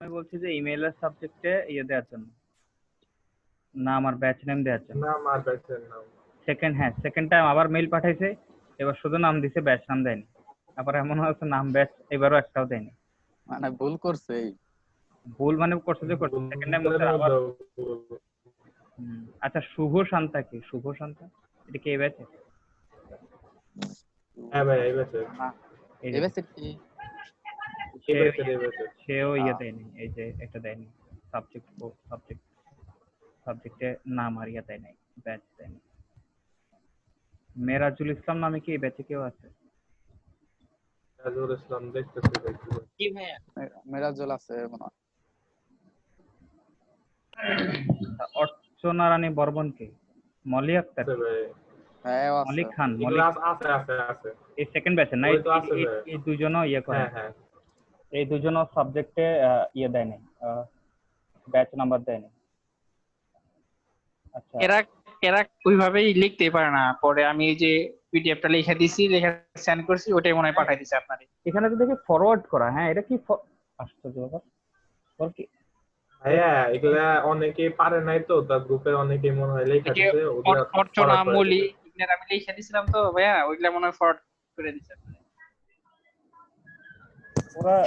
আমি বলছি যে ইমেইলের সাবজেক্টে দেওয়ার জন্য, নাম আর ব্যাচ নেম দেওয়ার জন্য। নাম আর ব্যাচের নাম। সেকেন্ড টাইম আবার মেইল পাঠাইছে, এবার শুধু নাম দিছে, ব্যাচ নাম দেয়নি। আবার এমন হচ্ছে নাম ব্যাচ এবারও একটাও দেয়নি। মানে ভুল করছে। ভুল মানে করছে যে করছে, সেকেন্ড টাইম বলছে আবার। আচ্ছা, শুভ শান্তা কি? শুভ শান্তা এটা কি এই ব্যাচে? হ্যাঁ ভাই এই ব্যাচে। না, এই ব্যাচের কি? সেও দেয়নি, এই যে এটা দেয়নি, সাবজেক্টে নাম আর দেয় নাই, ব্যাচ দেয়নি। মেরাজুল ইসলাম নামে কি এই ব্যাচে কেউ আছে? মেরাজুল ইসলাম দেখতেছি কি ভাইয়া? মেরাজুল আছে মনে হয়। অর্চনা রানী বর্মন কে? মলি আক্তার? হ্যাঁ মলিক খান? আছে। এই সেকেন্ড ব্যাচে না? এই দুজনও করে। হ্যাঁ এই দুজনও সাবজেক্টে দেয় নাই, ব্যাচ নাম্বার দেয় নাই। আচ্ছা, এরা ওইভাবেই লিখতে পারে না। পরে আমি এই যে পিডিএফটা লিখে দিছি, লিখে সেন্ড করছি, ওটাই মনে হয় পাঠাই দিছে আপনারে। এখানে তো দেখি ফরওয়ার্ড করা। হ্যাঁ, এটা কি আশ্চর্য ব্যাপার। ওর কি ভাইয়া এগুলা অনেকে পারে নাই তো, তার গ্রুপে অনেকে মনে হয় লেখা দিছে, ওগুলা অর্চনা মলি এগুলা আমি লিখে দিছিলাম তো ভাইয়া, ওইগুলা মনে হয় ফরওয়ার্ড করে দিছে।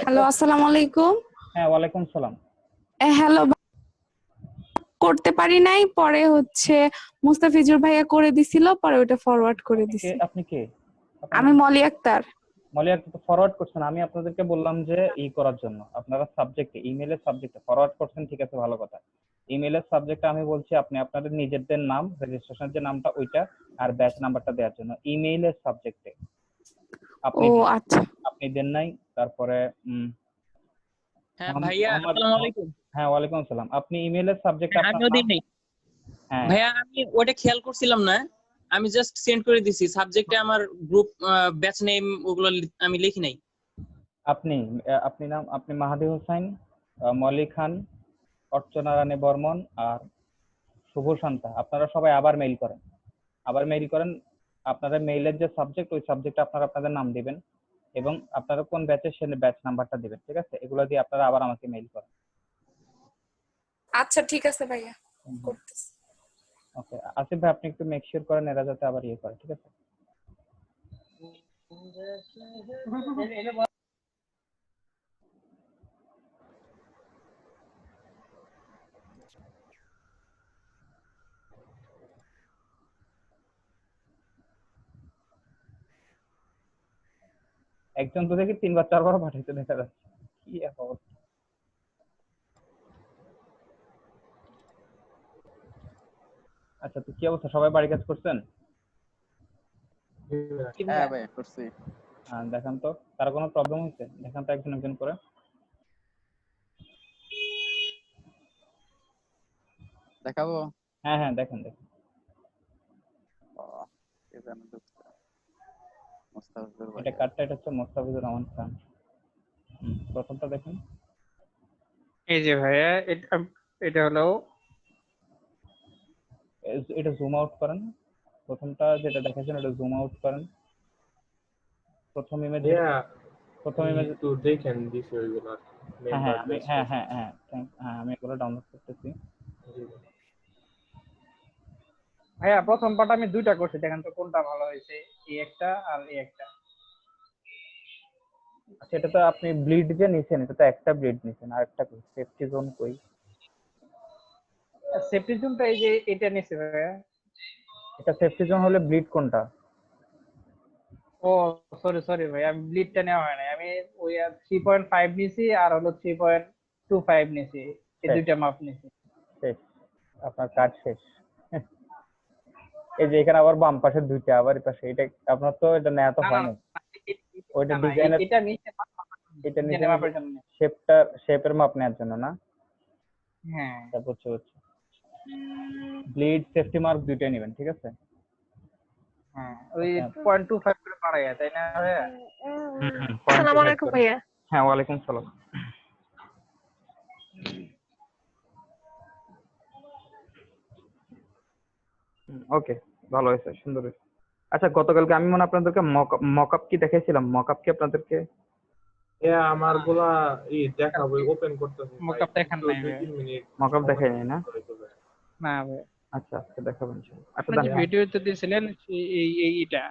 হ্যালো, আসসালামু আলাইকুম। হ্যাঁ, ওয়ালাইকুম সালাম। হ্যালো, করতে পারি নাই, পরে হচ্ছে মুস্তাফিজুর ভাইয়া করে দিছিল, পরে ওটা ফরওয়ার্ড করে দিছি। আপনি কে? আমি মলি আক্তার। মলি আক্তার তো ফরওয়ার্ড করছেন। আমি আপনাদেরকে বললাম যে করার জন্য আপনারা সাবজেক্টে, ইমেইলের সাবজেক্টে ফরওয়ার্ড করছেন, ঠিক আছে, ভালো কথা। ইমেইলের সাবজেক্টে আমি বলছি আপনি আপনাদের নিজেদের নাম, রেজিস্ট্রেশনের যে নামটা ওইটা আর ব্যাচ নাম্বারটা দেওয়ার জন্য ইমেইলের সাবজেক্টে। আপনি আচ্ছা, আপনি দেন নাই। তারপরে হ্যাঁ ভাইয়া, আসসালামু আলাইকুম। হ্যাঁ, ওয়ালাইকুম আসসালাম। আপনি ইমেইলের সাবজেক্টে আমিও দিই নাই। হ্যাঁ ভাইয়া, আমি ওটা খেয়াল করছিলাম না, আমি জাস্ট সেন্ড করে দিছি। সাবজেক্টে আমার গ্রুপ ব্যাচ নেম ওগুলো আমি লিখি নাই। আপনি মাহাদি হোসেন, মলি খান, অর্চনা রানী বর্মন আর শুভ শান্তা, আপনারা সবাই আবার মেইল করেন। আপনারা মেইলের যে সাবজেক্ট, ওই সাবজেক্টে আপনারা আপনাদের নাম দিবেন এবং আপনারা কোন ব্যাচে সে ব্যাচ নাম্বারটা দিবেন, ঠিক আছে? এগুলো দিয়ে আপনারা আবার আমাকে মেইল করেন। আচ্ছা ঠিক আছে ভাইয়া, করতেছি। ওকে, আসিফ ভাই আপনি একটু মেক শিওর করেন এরা যাতে আবার করে, ঠিক আছে? একজন তো দেখি 3 বার 4 বার পাঠাইতে দেখা যাচ্ছে, কি অবস্থা। আচ্ছা, তো কি অবস্থা, সবাই বাড়ি কাজ করছেন? হ্যাঁ ভাই করছি। দেখান তো কারো কোনো প্রবলেম হয়েছে, দেখান তো একজন একজন করে। দেখাবো? হ্যাঁ হ্যাঁ, দেখেন। এটা কার্ডটা, এটা হচ্ছে মোস্তাফিজুর রহমান খান। প্রথমটা দেখেন। এই যে ভাইয়া, এটা হলো, এটা জুম আউট করেন। প্রথমটা যেটা দেখাচ্ছেন এটা জুম আউট করেন। প্রথম ইমেজ তো দেখেন বিষয়গুলো। আমি এগুলো ডাউনলোড করতেছি। ভাইয়া প্রথম পার্ট আমি 2টা করছি, দেখেন তো কোনটা ভালো হয়েছে, এই একটা আর এই একটা। আচ্ছা, এটা তো আপনি ব্লিড যে নিছেন, এটা তো একটা ব্লিড নিছেন, আর একটা কই? সেফটি জোন কই? সেফটি জোনটা এই যে এটা নিছে ভাইয়া। এটা সেফটি জোন হলে ব্লিড কোনটা? ও সরি ভাই, আমি ব্লিডটা নেওয়া হয় না। আমি ওই 3.5 নিছি আর হলো 3.25 নিছি, এই দুইটা মাপ নিছি। শেষ, আপনার কাজ শেষ। এই যে এখানে আবার বাম পাশে দুইটা, আবার এই পাশে, এটা আপনার তো এটা নেওয়া তো হয় না। ওইটা ডিজাইনের, এটা নিচে এটা নিচে মাপের জন্য, শেপের মাপ নেওয়ার জন্য না? হ্যাঁ, বুঝছি। ব্লিড সেফটি মার্ক দুইটাই নেবেন, ঠিক আছে? হ্যাঁ, ওই 0.25 করে বাড়াইয়া, তাই না ভাইয়া? আসসালামু আলাইকুম ভাইয়া। হ্যাঁ, ওয়ালাইকুম সালাম। ওকে, ভালো হয়েছে, সুন্দর হয়েছে। আচ্ছা, গতকালকে আমি মনে আপনাদেরকে মকআপ কি দেখাইছিলাম? মকআপ কি আপনাদেরকে আমার গুলা দেখাবো ওপেন করতেছি ভাই, মকআপ দেখান একটু নাই ভাই। 2-3 মিনিট মকআপ সময় দেখাই নাই না? দেন। না ভাই, আচ্ছা আজকে দেখাবো ইনশাআল্লাহ। আচ্ছা আপনি যে দেন। ভিডিওতে দিয়েছিলেন এইটা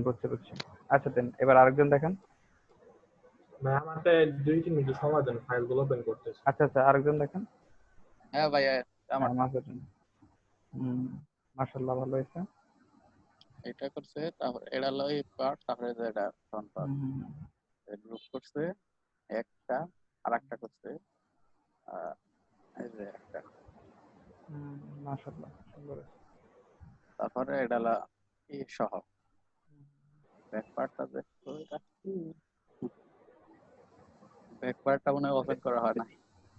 বুঝছি বুঝছি। আচ্ছা দেন, এবার আরেকজন দেখেন। ভাই আমাকে 2-3 মিনিট সময় দেন, ফাইলগুলো ওপেন করতেছি। আচ্ছা আচ্ছা, আরেকজন দেখেন। হ্যাঁ ভাই আমার হ্যাঁ মাসুদ। মাশাআল্লাহ ভালো হয়েছে। এটা করছে, তারপর এটা লই পার্ট, তারপরে যে এটা ফ্রন্ট পার্ট হুম, গ্রুপ করছে একটা, আর একটা করছে এই যে একটা, মাশাআল্লাহ সুন্দর হয়েছে। তারপরে এটা হলো সহ ব্যাক পার্টটা দেখো, এটা কি ব্যাক পার্টটা মনে হয় ওপেন করা হয় না।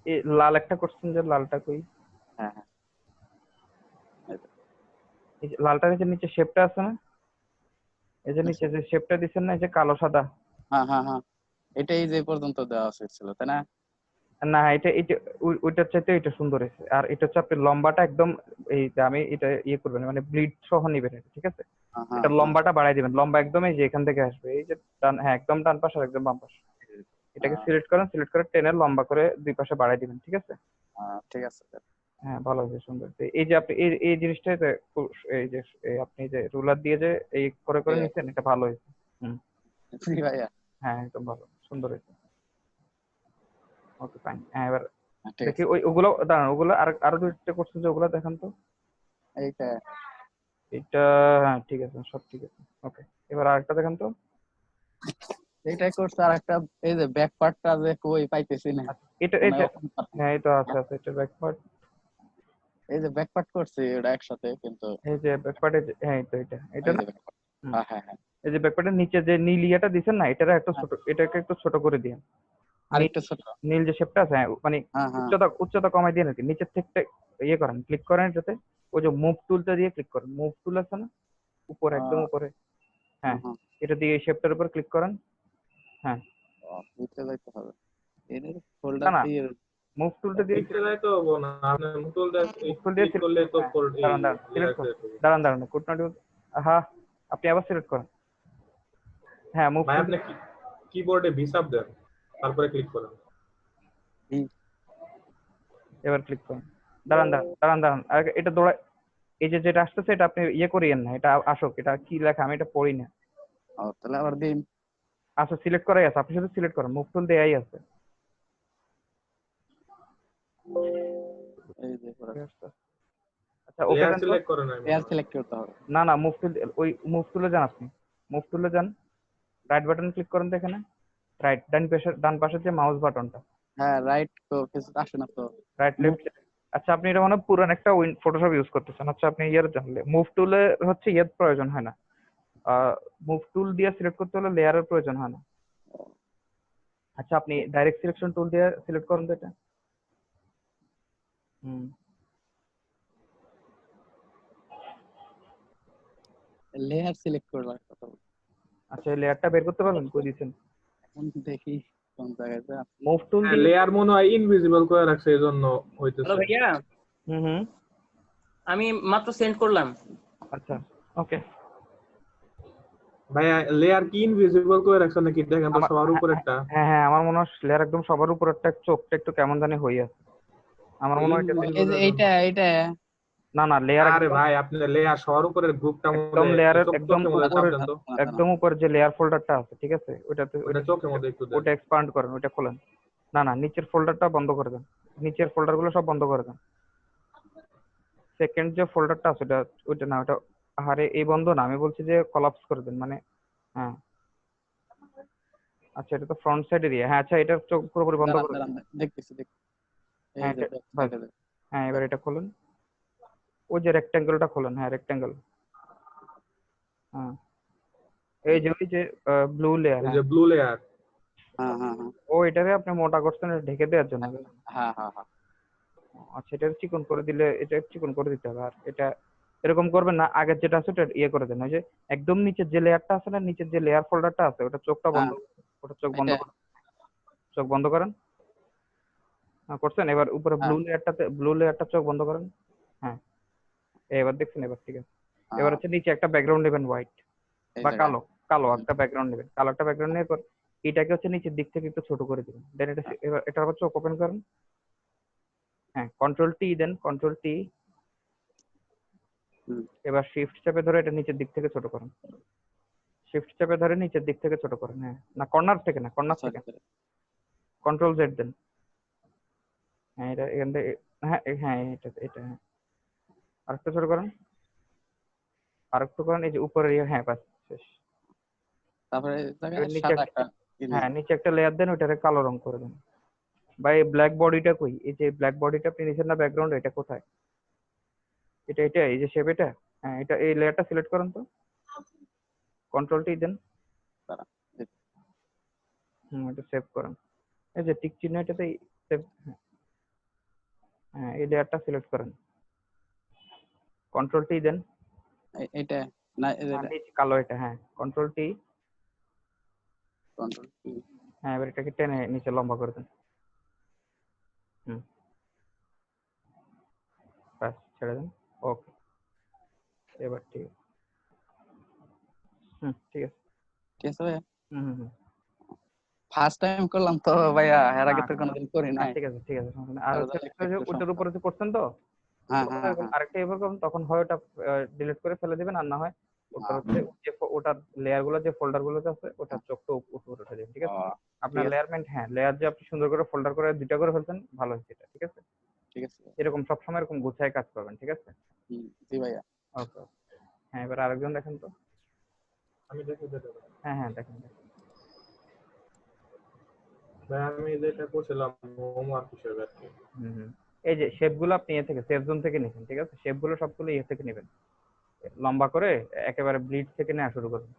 এই লাল একটা করছেন যে, লালটা কই? হ্যাঁ হ্যাঁ এই যে লালটার নিচে শেপটা আছে না, এই যে নিচে যে শেপটা দিচ্ছেন না, এই যে কালো সাদা। হ্যাঁ হ্যাঁ হ্যাঁ, এটাই যে পর্যন্ত দেওয়া উচিত ছিল তাই না? না এটা এটা ওইটার চাইতে এটা সুন্দর হয়েছে। আর এটা হচ্ছে আপনি লম্বাটা একদম, এই যে আমি এটা করবেন মানে ব্লিড সহ নিবেন এটা, ঠিক আছে? হ্যাঁ হ্যাঁ এটা লম্বাটা বাড়াই দিবেন, লম্বা একদম এই যে এখান থেকে আসবে, এই যে ডান, হ্যাঁ একদম ডান পাশ আর একদম বাম পাশ। এটাকে সিলেক্ট করেন, সিলেক্ট করে টেনে লম্বা করে দুই পাশে বাড়াই দিবেন, ঠিক আছে? ঠিক আছে। হ্যাঁ ভালো হয়েছে, সুন্দর হয়েছে। এই যে আপনি এই জিনিসটা এই যে আপনি যে রুলার দিয়ে যে এই করে করে নিচ্ছেন, এটা ভালো হয়েছে। ভাইয়া হ্যাঁ একদম ভালো, সুন্দর হয়েছে। Okay fine. হ্যাঁ এবার ঠিক দেখি আছে। ওগুলো দাঁড়ান, ওগুলো আরো দুইটা করছেন যে, ওগুলো দেখান তো। এইটা এটা হ্যাঁ ঠিক আছে, সব ঠিক আছে। ওকে, এবার আরেকটা দেখান তো। এইটাই করছে, আর একটা এই যে ব্যাক পার্টটা যে কই পাইতেছি না, আচ্ছা, এটা মানে এটা open part। হ্যাঁ এটা আছে আছে, এটা ব্যাক পার্ট। এই যে ব্যাক পার্ট করছি ওটা একসাথে, কিন্তু এই যে ব্যাক পার্টে, হ্যাঁ এই তো এটা এটা এই না। যে back part। হুম। হ্যাঁ হ্যাঁ হ্যাঁ, এই যে ব্যাক পার্টের নিচে যে নীল ইয়েটা দিছেন না, এটাকে একটু ছোট, এটাকে একটু ছোট করে দিন। আর একটু ছোট। নীল যে শেপটা আছে, হ্যাঁ, মানে হ্যাঁ হ্যাঁ উচ্চতা কমাই দিয়ে নাকি নিচের থেকে করেন, ক্লিক করেন এটাতে। ওই যে মুভ টুলটা দিয়ে ক্লিক করেন, মুভ টুল আছে না উপরে, একদম উপরে। হ্যাঁ হ্যাঁ এটা দিয়ে এই শেপটার উপর ক্লিক করেন। হ্যাঁ বুঝতে যাইতে হবে এর না ফোল্ডার না, দিয়ে। মুভ টুলটা দিয়ে পিক্সেল তো হবো না, আপনি মুটুল দিয়ে ক্লিক করলে তো দাঁড়ান দাঁড়ান সিলেক্ট করুন, দাঁড়ান কুট নট ইউজ। হ্যাঁ আপনি আবার সিলেক্ট করেন। হ্যাঁ মুভ ভাই টুল, আপনি কিবোর্ডে ভিসাব দেন, তারপরে ক্লিক করেন। এবার ক্লিক করেন। দাঁড়ান আর এটা দৌড়া, এই যে যেটা আসতেছে এটা আপনি করিয়েন না, এটা আসুক। এটা কি লেখা আমি এটা পড়ি না। তাহলে আবার দিন। আচ্ছা সিলেক্ট করাই আছে, আপনি শুধু সিলেক্ট করেন, মুভ টুল দেয়াই আছে। এই যে আচ্ছা ওকে লেয়ার দেন তো। সিলেক্ট করেন। লেয়ার সিলেক্ট করতে হবে। না মুভ টুল, ওই মুভ টুলে যান আপনি, মুভ টুলে যান, রাইট বাটন ক্লিক করেন তো এখানে, রাইট ডান পাশের যে মাউস বাটনটা। হ্যাঁ রাইট, তো কিছু আসে না তো। Right left. আচ্ছা আপনি এটা মানে পুরান একটা ফটোশপ ইউজ করতেছেন। আচ্ছা আপনি জানলে মুভ টুলে হচ্ছে প্রয়োজন হয় না, মুভ টুল দিয়ে সিলেক্ট করতে হলে লেয়ারের প্রয়োজন হয় না। আচ্ছা আপনি ডাইরেক্ট সিলেকশন টুল দিয়ে সিলেক্ট করুন তো এটা। লেয়ার সিলেক্ট করলাম কথা বল। আচ্ছা এই লেয়ারটা বের করতে পারবেন, কই দিছেন? এখন দেখি কোন জায়গায় যা। মুভ টুল দিয়ে লেয়ার মনে হয় ইনভিজিবল করে রাখছে, এজন্য হইতেছে। হ্যালো ভাইয়া, হুম আমি মাত্র সেন্ড করলাম। আচ্ছা ওকে। ভাইয়া লেয়ার কি ইনভিজিবল করে রাখছে নাকি দেখেন তো, সবার উপরেরটা। হ্যাঁ আমার মনে হয় লেয়ার একদম সবার উপরেরটা, চোখটা একটু কেমন জানি হয়ে আছে আমার মনে হয়। এই যে এইটা না লেয়ার আরে ভাই আপনি লেয়ার সবার উপরের গ্রুপটা একদম মধ্যে লেয়ারের একদম উপরে একদম উপরে যে লেয়ার ফোল্ডারটা আছে, ঠিক আছে? ওটাতে ওটা চোখের মধ্যে একটু দেন। ওটা এক্সপান্ড করেন, ওটা খোলেন। না নিচের ফোল্ডারটা বন্ধ করে দেন, নিচের ফোল্ডারগুলো সব বন্ধ করে দেন। সেকেন্ড যে ফোল্ডারটা আছে ওটা না, ওটা আরে এই বন্ধ না, আমি বলছি যে কলাপস করে দেন মানে। হ্যাঁ আচ্ছা এটা তো ফ্রন্ট সাইড এরিয়া। হ্যাঁ আচ্ছা এটা চোখ পুরোপুরি বন্ধ করে দেন। দেখতেছি হ্যাঁ হ্যাঁ এবার এটা খুলুন, ওই যে রেক্ট্যাঙ্গেলটা খুলুন। হ্যাঁ রেক্ট্যাঙ্গেল, হ্যাঁ এই যে ওই যে ব্লু লেয়ার, এই যে ব্লু লেয়ার। হ্যাঁ ও এটারে আপনি মোটা করছেন ঢেকে দেওয়ার জন্য। হ্যাঁ আচ্ছা এটা চিকন করে দিলে, এটা চিকন করে দিতে হবে। আর এটা এরকম করবেন না, আগের যেটা আছে ওটা করে দেন। ওই যে একদম নিচের যে লেয়ারটা আছে না, নিচের যে লেয়ার ফোল্ডারটা আছে, ওটা চোখটা বন্ধ, ওটা চোখ বন্ধ করেন, চোখ বন্ধ করেন। করছেন? এবার উপরে ব্লু লেয়ারটা চোখ বন্ধ করেন। হ্যাঁ এবার দেখছেন, এবার ঠিক আছে। এবার হচ্ছে নিচে একটা ব্যাকগ্রাউন্ড নেবেন, হোয়াইট বা কালো একটা ব্যাকগ্রাউন্ড নেবেন। কালো একটা ব্যাকগ্রাউন্ড নিয়ে এটাকে হচ্ছে নিচের দিক থেকে একটু ছোট করে দিবেন। দেন এটা এবার এটা হচ্ছে ওপেন করেন। হ্যাঁ, কন্ট্রোল টি দেন, কন্ট্রোল টি। হুম। এবার শিফট চেপে ধরে এটা নিচের দিক থেকে ছোট করেন। শিফট চেপে ধরে নিচের দিক থেকে ছোট করেন। হ্যাঁ, না কর্নার থেকে না, কর্নার সরি থেকে। কন্ট্রোল জেড দেন। হ্যাঁ, এটা এখান থেকে, হ্যাঁ হ্যাঁ এটা এটা হ্যাঁ, আরেকটু ছোট করেন, আরেকটু করেন, এই যে উপরে হ্যাঁ বাস শেষ। তারপরে এই জায়গায় এবার নিচে সাদা একটা হ্যাঁ নিচে একটা লেয়ার দেন, ওইটারে কালো রং করে দেন। বা এই ব্ল্যাক বডিটা কই? এই যে ব্ল্যাক বডিটা আপনি নিছেন না ব্যাকগ্রাউন্ড, এটা কোথায়? এটা এটা এই যে শেপ এটা, হ্যাঁ এটা এই লেয়ারটা সিলেক্ট করেন তো, কন্ট্রোল টি দেন। দাঁড়া, এটা সেভ করেন। এই যে টিক চিহ্ন এটাতে সেভ, হ্যাঁ এই লেয়ারটা সিলেক্ট করেন, কন্ট্রোল টি দেন। এটা না এটা নিচে কালো এটা, হ্যাঁ কন্ট্রোল টি। কন্ট্রোল হ্যাঁ এবার এটাকে টেনে নিচে লম্বা করে দেন। ব্যাস ছেড়ে দেন। ওকে, এবার ঠিক আছে। ঠিক আছে। ঠিক আছে ভাইয়া। হুম। ফার্স্ট টাইম করলাম তো ভাইয়া, এর আগে তো কোনোদিন করি নাই। ঠিক আছে ঠিক আছে, সমস্যা নেই। আর তাহলে হচ্ছে একটু ওটার সমস্যা। উপরে যে করছেন তো, হ্যাঁ হ্যাঁ হ্যাঁ। আরেকটা এবার করুন, তখন হয় ওটা ডিলিট করে ফেলে দিবেন, আর না হয় ওটা হচ্ছে যে ওটার লেয়ার গুলো, যে ফোল্ডার গুলোতে আছে ওটার চোখটা উপরে উঠে যাবে। ঠিক আছে, আপনার লেয়ারমেন্ট, হ্যাঁ লেয়ার যে আপনি সুন্দর করে ফোল্ডার করে দুইটা করে ফেলছেন, ভালো হয়েছে এটা। ঠিক আছে, ঠিক আছে। এরকম সবসময় এরকম গুছায় কাজ করবেন। ঠিক আছে, জি ভাইয়া। ওকে। হ্যাঁ এবার আরেকজন দেখেন তো। আমি দেখে দিতে পারি। হ্যাঁ দেখেন। ভাই আমি যেটা করছিলাম হোমওয়ার্ক হিসেবে আর কি। এই যে শেপ গুলো আপনি এ থেকে সেভ জোন থেকে নিছেন। ঠিক আছে, শেপ গুলো সবগুলো ইয়ে থেকে নেবেন, লম্বা করে একেবারে ব্লিড থেকে নেওয়া শুরু করবেন।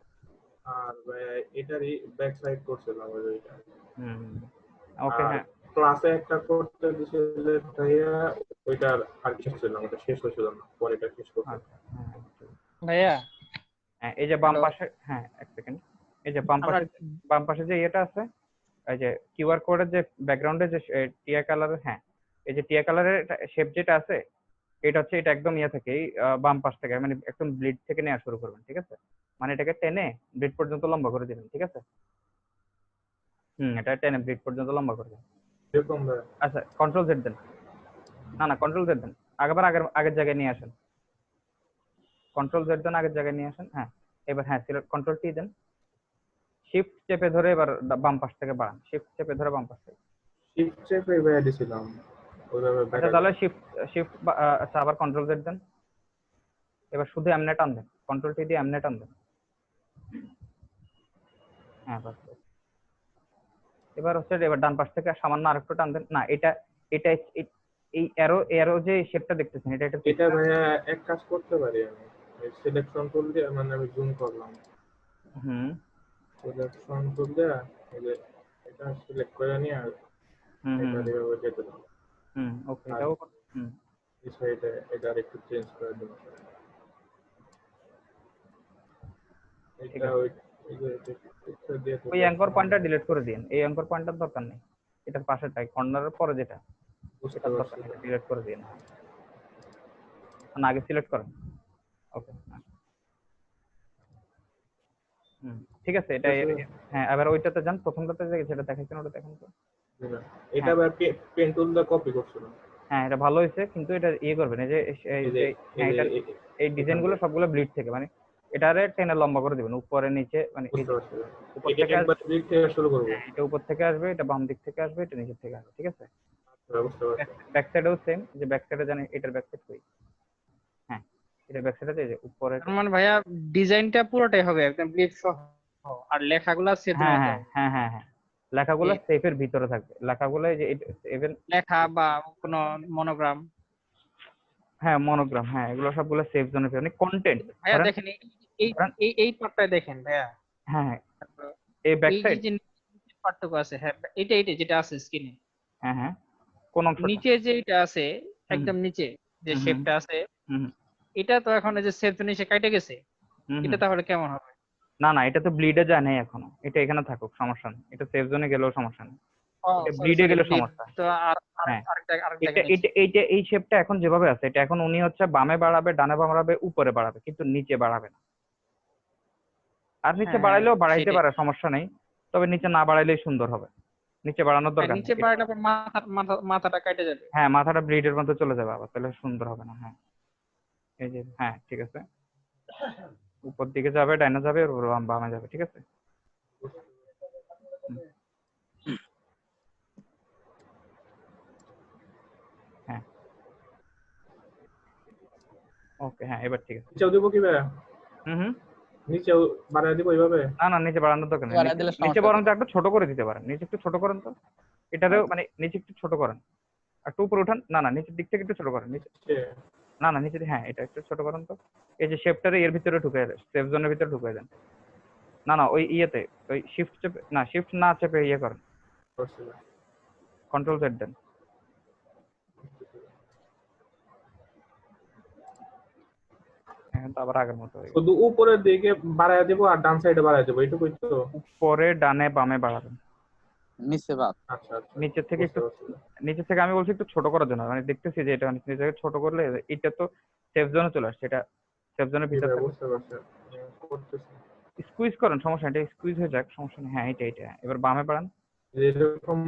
আর ভাই এটারই ব্যাক সাইড করছিলাম ওইটা। ওকে। হ্যাঁ ক্লাসে একটা করতে দিছিল ভাইয়া, ওইটার আর শেষ ছিল না, ওটা শেষ হয়েছিল না, পরে এটা শেষ করতে। ভাইয়া হ্যাঁ এই যে বাম Hello? পাশে, হ্যাঁ এক সেকেন্ড, এই যে আমরা বাম পাশে যে ইয়েটা আছে, এই যে কিউআর কোডের যে ব্যাকগ্রাউন্ডে যে টিয়া কালারের, হ্যাঁ এই যে টিয়া কালারের শেপ যেটা আছে, এটা হচ্ছে এটা একদম ইয়ে থেকে বাম পাশ থেকে, মানে একদম ব্লিড থেকে নেওয়া শুরু করবেন। ঠিক আছে, মানে এটাকে টেনে ব্লিড পর্যন্ত লম্বা করে দিবেন। ঠিক আছে, এটা টেনে ব্লিড পর্যন্ত লম্বা করে দিবেন। এরকম ভাই। আচ্ছা কন্ট্রোল জেড দেন, না কন্ট্রোল জেড দেন, আগের জায়গায় নিয়ে আসেন। কন্ট্রোল জেড দেন, আগের জায়গায় নিয়ে আসেন। হ্যাঁ এবার হ্যাঁ সিলেক্ট, কন্ট্রোল টি দেন, শিফট চেপে ধরে এবার বাম পাশ থেকে বাড়ান, শিফট চেপে ধরে বাম পাশ থেকে। শিফট চেপে ভাইয়া দিছিলাম ওইভাবে আচ্ছা তাহলে শিফট আচ্ছা আবার কন্ট্রোল জেড দেন, এবার শুধু এমনে টান দেন, কন্ট্রোল টি দিয়ে এমনে টান দেন। হ্যাঁ বাস। এবার হচ্ছে এবার ডান পাশ থেকে সামান্য আরেকটু টান দেন। না এটা এটা এই এরো যে শেপটা দেখতেছেন, এটা ভাইয়া এক কাজ করতে পারি আমি, সিলেকশন টুল দিয়ে, মানে আমি জুম করলাম, সিলেকশন টুল দিয়ে এই যে এটা সিলেক্ট করে নিয়ে আর এটা এভাবে দিয়ে দিলাম। ওকে, এটাও এই সাইডে এটা আরেকটু চেঞ্জ করে দিলাম। এটা ওই অ্যাঙ্কর পয়েন্টটা ডিলিট করে দিন, এই অ্যাঙ্কর পয়েন্টটার দরকার নেই, এটার পাশেরটাই কর্নারের পরে যেটা, সেটার দরকার নেই, ডিলিট করে দিন। না আগে সিলেক্ট করেন। ওকে ঠিক আছে, এটা হ্যাঁ এবার ওইটাতে যান, প্রথমটাতে যেটা দেখাচ্ছেন ওটা দেখেন তো। এটা আবার পেন টুল দিয়ে কপি করছিলাম। হ্যাঁ এটা ভালো হয়েছে, কিন্তু এটা ইয়ে করবেন, এই যে এই ডিজাইন গুলো সবগুলো ব্লিড থেকে, মানে এটারে টেনে লম্বা করে দিবেন উপরে নিচে, মানে উপর থেকে শুরু করব। এটা উপর থেকে আসবে, এটা বাম দিক থেকে আসবে, এটা নিচের থেকে আসবে। ঠিক আছে, ব্যাক সাইডেও সেম, যে ব্যাক সাইডে জানেন এটার ব্যাক সাইড কই, হ্যাঁ এটা ব্যাক সাইডে যে উপরে। মানে ভাইয়া ডিজাইনটা পুরোটাই হবে একদম ব্লিড সহ, আর লেখাগুলো সেভ হ্যাঁ হ্যাঁ হ্যাঁ হ্যাঁ লেখাগুলো সেফের ভিতরে থাকবে, লেখাগুলো এই যে ইভেন লেখা বা কোনো মনোগ্রাম, হ্যাঁ মনোগ্রাম, হ্যাঁ এগুলো সবগুলো সেফ জোনে, মানে কন্টেন্ট। ভাইয়া দেখেন এই পার্টটা দেখেন ভাইয়া, হ্যাঁ এই ব্যাক সাইড যে পার্টটুকু আছে, হ্যাঁ এটা যেটা আছে স্ক্রিনে, হ্যাঁ কোন অংশটা? নিচে যে এটা আছে একদম নিচে যে শেপটা আছে, এটা তো এখন এই যে সেভ জোনে এসে কেটে গেছে, এটা তাহলে কেমন হবে? না এটা তো ব্লিডে যায় নাই এখনো, এটা এখানে থাকুক, সমস্যা নেই, এটা সেভ জোনে গেলেও সমস্যা নেই, এটা ব্লিডে গেলে সমস্যা। তো এইটা এই শেপটা এখন যেভাবে আছে, এটা এখন উনি হচ্ছে বামে বাড়াবে, ডানে বাড়াবে, উপরে বাড়াবে, কিন্তু নিচে বাড়াবে না। আর নিচে বাড়াইলেও বাড়াইতে পারে, সমস্যা নেই, তবে নিচে না বাড়াইলেই সুন্দর হবে, নিচে বাড়ানোর দরকার নেই। নিচে বাড়ালে আবার মাথাটা কেটে যাবে। হ্যাঁ, মাথাটা ব্রিডের মধ্যে চলে যাবে আবার, তাহলে সুন্দর হবে না। হ্যাঁ, এই যে, হ্যাঁ ঠিক আছে, উপর দিকে যাবে, ডাইনে যাবে, আর বামে যাবে, ঠিক আছে। হ্যাঁ, ওকে, হ্যাঁ এবার ঠিক আছে। নিচেও দিব কি ভাইয়া? হুম, নিচেও বাড়ায় দিব এইভাবে? না না, নিচে বাড়ানোর দরকার নেই, বাড়ায় দিলে নিচে সমস্যা বরং একটু ছোট করে দিতে পারেন, নিচে একটু ছোট করেন তো, এটারেও মানে নিচে একটু ছোট করেন, একটু উপরে উঠান, না না নিচের দিক থেকে একটু ছোট করেন, নিচে, না না নিচে, হ্যাঁ এটা একটু ছোট করেন তো। এই যে শেপটারে এর ভিতরে ঢুকে দেন, সেফ জোনের ভিতরে ঢুকে দেন। না না, ওই ইয়েতে, ওই শিফট চেপে, না শিফট না চেপে ইয়ে করেন, কন্ট্রোল জেড দেন। এখন তো আবার আগের মতো হয়ে গেছে। শুধু উপরের দিকে বাড়ায় দিব আর ডান সাইডে বাড়ায় দিব, এইটুকুই তো? উপরে ডানে বামে বাড়াবেন। নিচে বাদ। আচ্ছা আচ্ছা, নিচে থেকে একটু, নিচে থেকে আমি বলছি একটু ছোট করার জন্য, মানে দেখতেছি যে এটা নিচে থেকে ছোট করলে এটা তো সেফ জোনে চলে আসছে, এটা সেফ জোনের ভিতরে বুঝতে পারছি, করতেছি। স্কুইজ করেন, সমস্যা নেই, এটা স্কুইজ হয়ে যাক, সমস্যা নেই। হ্যাঁ এটা এবার বামে বাড়ান, এরকম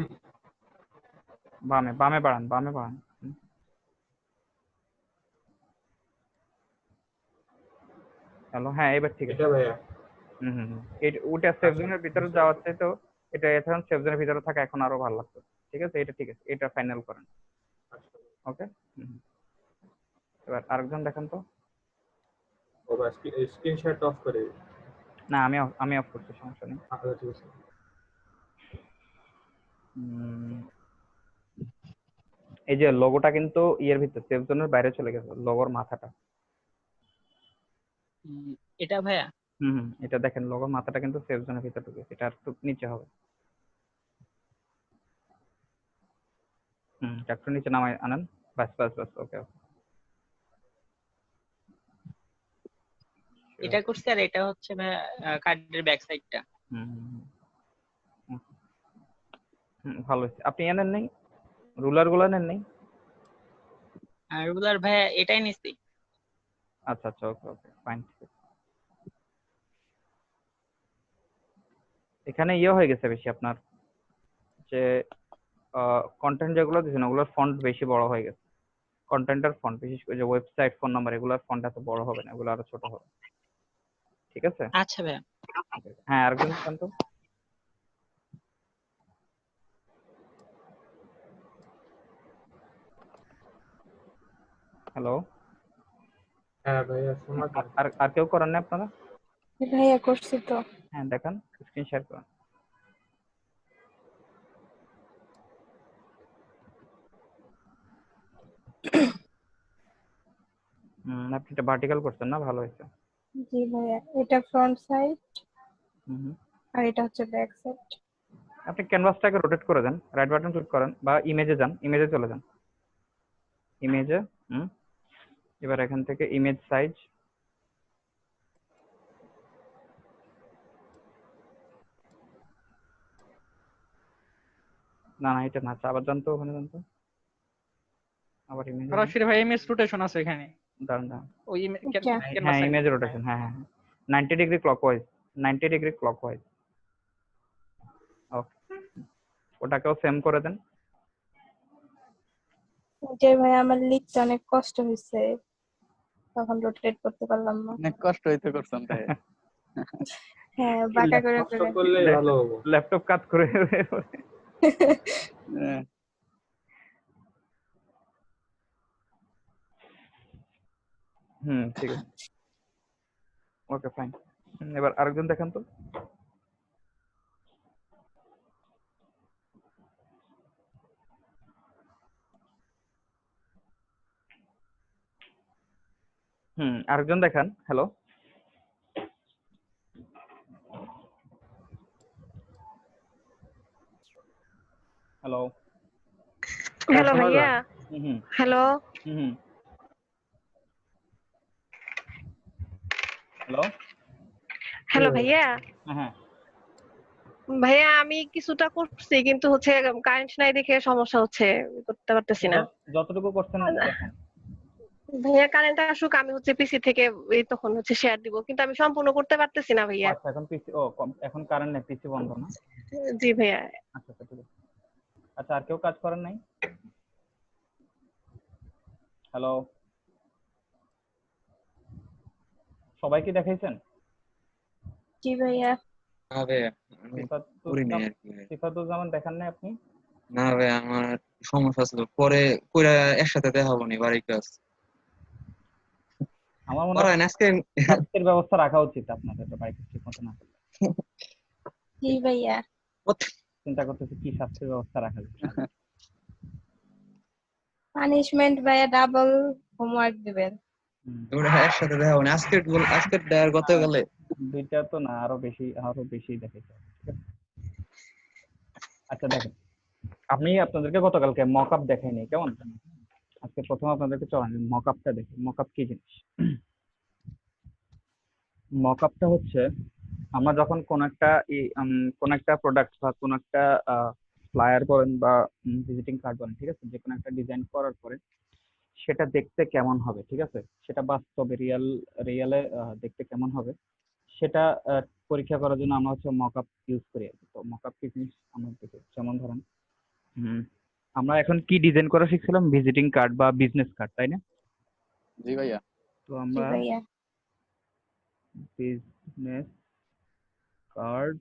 বামে বামে বাড়ান, বামে বাড়ান। হ্যালো, হ্যাঁ এবার ঠিক আছে। এটা ভাইয়া ওটা সেফ জোনের ভিতরে যাওয়ার চাই, তো এটা এখন সেফ জোনের ভিতরে থাকা এখন আরো ভালো লাগতো, ঠিক আছে, এটা ঠিক আছে, এটা ফাইনাল করেন। ওকে, এবার আরেকজন দেখান তো। স্ক্রিনশট অফ করে দিই। না আমি অফ করছি, সমস্যা নেই। আচ্ছা ঠিক আছে। এই যে লোগোটা কিন্তু ইয়ের ভিতর সেফ জোনের বাইরে চলে গেছে, লোগোর মাথাটা। এটা ভাইয়া এটা দেখেন, লোগোর মাথাটা কিন্তু সেফ জোনের ভিতর ঢুকেছে, এটা একটু নিচে হবে। একটু নিচে নামাই আনেন, বাস বাস বাস, ওকে ওকে। এটা করছি, আর এটা হচ্ছে ভাইয়া কার্ডের ব্যাক সাইডটা। ভালো হয়েছে। আপনি এনেন নেই, রুলার গুলো নেন নেই? আর রুলার ভাইয়া এটাই নিছি। আচ্ছা আচ্ছা, ওকে ওকে, ফাইন। এখানে ইয়ে হয়ে গেছে বেশি আপনার, যে কন্টেন্ট যেগুলো দিয়েছেন ওগুলোর ফন্ট বেশি বড় হয়ে গেছে, কন্টেন্টের ফন্ট, বিশেষ করে যে ওয়েবসাইট, ফোন নাম্বার, এগুলোর ফন্ট এত বড় হবে না, এগুলো আরো ছোট হবে, ঠিক আছে। আচ্ছা ভাইয়া। হ্যাঁ, আরেকজন দেখান তো। হ্যালো, হ্যাঁ ভাইয়া শোনা যায়। আর কেউ করেন না আপনারা? ভাইয়া করছি তো। হ্যাঁ দেখান, স্ক্রিন শেয়ার করুন। আপনি এটা ভার্টিক্যাল করছেন না, ভালো হয়েছে। জি ভাইয়া, এটা ফ্রন্ট সাইড আর এটা হচ্ছে ব্যাক সাইড। আপনি ক্যানভাসটাকে রোটেট করে দেন, রাইট বাটন ক্লিক করেন, বা ইমেজে যান, ইমেজে চলে যান, ইমেজে। এবার এখান থেকে ইমেজ সাইজ, না না এটা না, আবার যান তো, ওখানে যান তো, আবার ইমেজ, সরাসরি ভাই ইমেজ রোটেশন আছে এখানে। দাঁড়ান দাঁড়ান, ওই হ্যাঁ ইমেজ রোটেশন, হ্যাঁ হ্যাঁ 90 ডিগ্রি ক্লকওয়াইজ, 90 ডিগ্রি ক্লকওয়াইজ। ওকে, ওটাকেও সেম করে দেন। যে ভাই আমার লিখতে অনেক কষ্ট হয়েছে, তখন রোটেট করতে পারলাম না। অনেক কষ্ট হইতে করছেন তাই। হ্যাঁ, বাঁকা করে কষ্ট করে। করলে ভালো হবে। ল্যাপটপ কাজ করে। ঠিক আছে, ওকে ফাইন। এবার আরেকজন দেখান তো। আরেকজন দেখান। হ্যালো, হ্যালো, হ্যালো ভাইয়া। হ্যালো হ্যালো, হ্যালো ভাইয়া। হ্যাঁ ভাইয়া আমি কিছুটা করছি, কিন্তু হচ্ছে কারেন্ট নাই দেখে সমস্যা হচ্ছে, করতে পারতেছি না। যতটুকু করছেন দেখেন। ভাইয়া কারেন্ট আসুক, আমি হচ্ছে পিসি থেকে এই তখন হচ্ছে শেয়ার দিব, কিন্তু আমি সম্পূর্ণ করতে পারতেছি না ও ভাইয়া। আচ্ছা, এখন পিসি, ও এখন কারেন্ট নেই, পিসি বন্ধ না? জি ভাইয়া। আচ্ছা আচ্ছা, ঠিক আছে। আচ্ছা, আর কেউ কাজ করেন নাই? হ্যালো, সবাই কি দেখাইছেন? জি ভাইয়া। না ভাই, আমি করি নাই আর কি ভাই। সিফাতুজ্জামান দেখান নাই আপনি? না ভাই, আমার সমস্যা ছিল, পরে কইরা একসাথে দেখাবো নি বাড়ির কাজ। আমার মনে হয় করায় না আজকে। সার্ভিসের ব্যবস্থা রাখা উচিত আপনাদের, তো বাইক ঠিক মতো না করলে। জি ভাইয়া। চিন্তা করতেছি কি শাস্তির ব্যবস্থা রাখা যায়। পানিশমেন্ট ভাইয়া, ডাবল হোমওয়ার্ক দিবেন। ওরা একসাথে দেখাবো না আজকের দেয়ার গতকালে। দুইটা তো না, আরো বেশি দেখাইছে। ঠিক আছে, আচ্ছা দেখেন, আমি আপনাদেরকে গতকালকে মক আপ দেখাইনি, কেমন? আজকে প্রথম আপনাদেরকে চলেন মক আপটা দেখি। মক আপ কি জিনিস? মক আপটা হচ্ছে আমরা যখন কোন একটা প্রোডাক্ট বা কোন একটা ফ্লায়ার বলেন বা ভিজিটিং কার্ড বলেন, ঠিক আছে, যে কোনো একটা ডিজাইন করার পরে সেটা দেখতে কেমন হবে, ঠিক আছে, সেটা বাস্তবে রিয়ালে দেখতে কেমন হবে, সেটা পরীক্ষা করার জন্য আমরা হচ্ছে মক আপ ইউজ করি আর কি। তো মক আপ কি জিনিস আমরা দেখি, যেমন ধরেন আমরা এখন কি ডিজাইন করা শিখছিলাম, ভিজিটিং কার্ড বা বিজনেস কার্ড, তাই না? জি ভাইয়া। তো জি আমরা ভাইয়া। বিজনেস কার্ড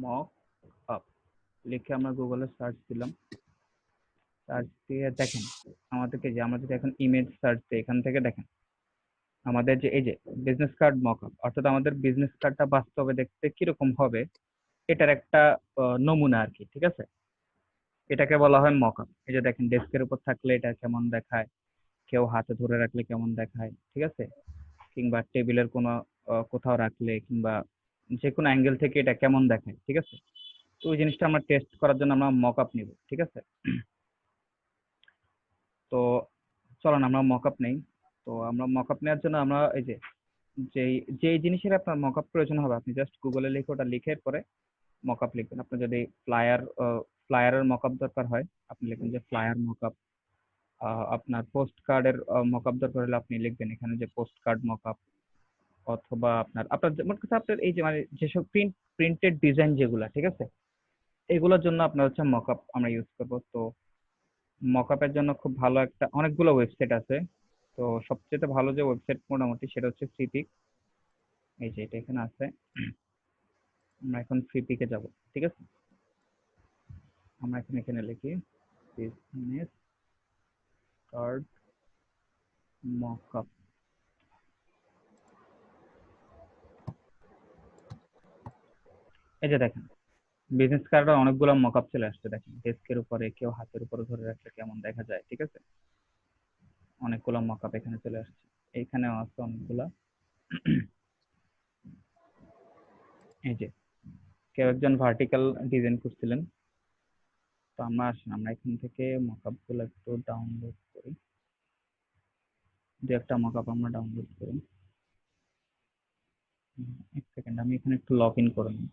মক আপ লিখে আমরা গুগলে সার্চ দিলাম। সার্চ দিয়ে দেখেন আমাদেরকে, যে আমরা যদি এখন ইমেজ সার্চ দিই, এখান থেকে দেখেন আমাদের যে এই যে বিজনেস কার্ড মক আপ, অর্থাৎ আমাদের বিজনেস কার্ডটা বাস্তবে দেখতে কিরকম হবে এটার একটা নমুনা আর কি, ঠিক আছে। এটাকে বলা হয় মক আপ। এই যে দেখেন, ডেস্কের উপর থাকলে এটা কেমন দেখায়, কেউ হাতে ধরে রাখলে কেমন দেখায়, ঠিক আছে, কিংবা টেবিলের কোনো কোথাও রাখলে, কিংবা যে কোনো অ্যাঙ্গেল থেকে এটা কেমন দেখায়, ঠিক আছে। তো ওই জিনিসটা আমরা টেস্ট করার জন্য আমরা মক আপ নিব, ঠিক আছে। তো চলুন আমরা মক আপ নেই। তো আমরা মক আপ নেওয়ার জন্য আমরা এই যে যেই যেই জিনিসের আপনার মক আপ প্রয়োজন হবে, আপনি জাস্ট গুগলে লিখে ওটা লিখে পরে মক আপ লিখবেন। আপনার যদি ফ্লায়ারের মক আপ দরকার হয়, আপনি লিখবেন যে ফ্লায়ার মক আপ। আপনার পোস্ট কার্ডের মক আপ দরকার হলে আপনি লিখবেন এখানে যে পোস্ট কার্ড মক আপ। অথবা আপনার আপনার মোট কথা আপনার এই যে মানে যেসব প্রিন্টেড ডিজাইন যেগুলা, ঠিক আছে, এগুলোর জন্য আপনার হচ্ছে মক আপ আমরা ইউজ করবো। তো মক আপের জন্য খুব ভালো অনেকগুলো ওয়েবসাইট আছে। তো সবচেয়ে ভালো যে ওয়েবসাইট মোটামুটি সেটা হচ্ছে ফ্রিপিক। এই যে এটা এখানে আছে, আমরা এখন ফ্রিপিকে যাব, ঠিক আছে। আমরা এখানে লিখি বিজনেস কার্ড মক আপ। এই যে দেখেন, বিজনেস কার্ডের অনেকগুলো মক আপ চলে আসছে। দেখেন ডেস্কের উপরে, কেউ হাতের উপরে ধরে রাখলে কেমন দেখা যায়, ঠিক আছে, অনেকগুলো মক আপ এখানে চলে আসছে। এইখানেও আছে অনেকগুলা। এই যে কেউ একজন ভার্টিক্যাল ডিজাইন করছিলেন। তো আমরা এখান থেকে মকআপ গুলো একটু ডাউনলোড করি। দু একটা মকআপ আমরা ডাউনলোড করি। এক সেকেন্ড, আমি এখানে একটু লগ ইন করে নিই।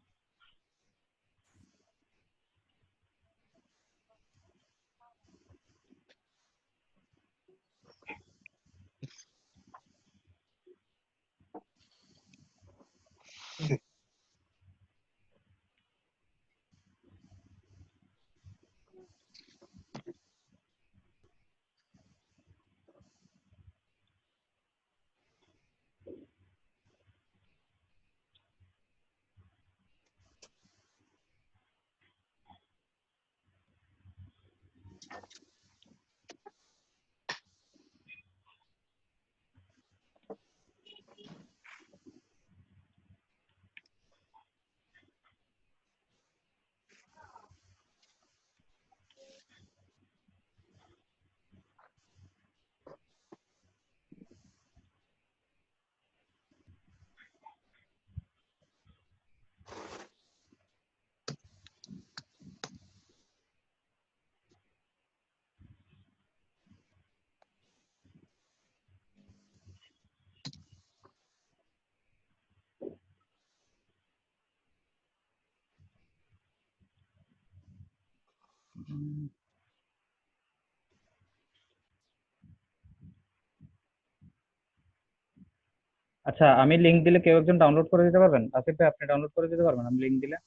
আচ্ছা, আমি লিংক দিলে কেউ একজন ডাউনলোড করে দিতে পারবেন? আসিফ ভাই, আপনি ডাউনলোড করে দিতে পারবেন আমি লিংক দিলে?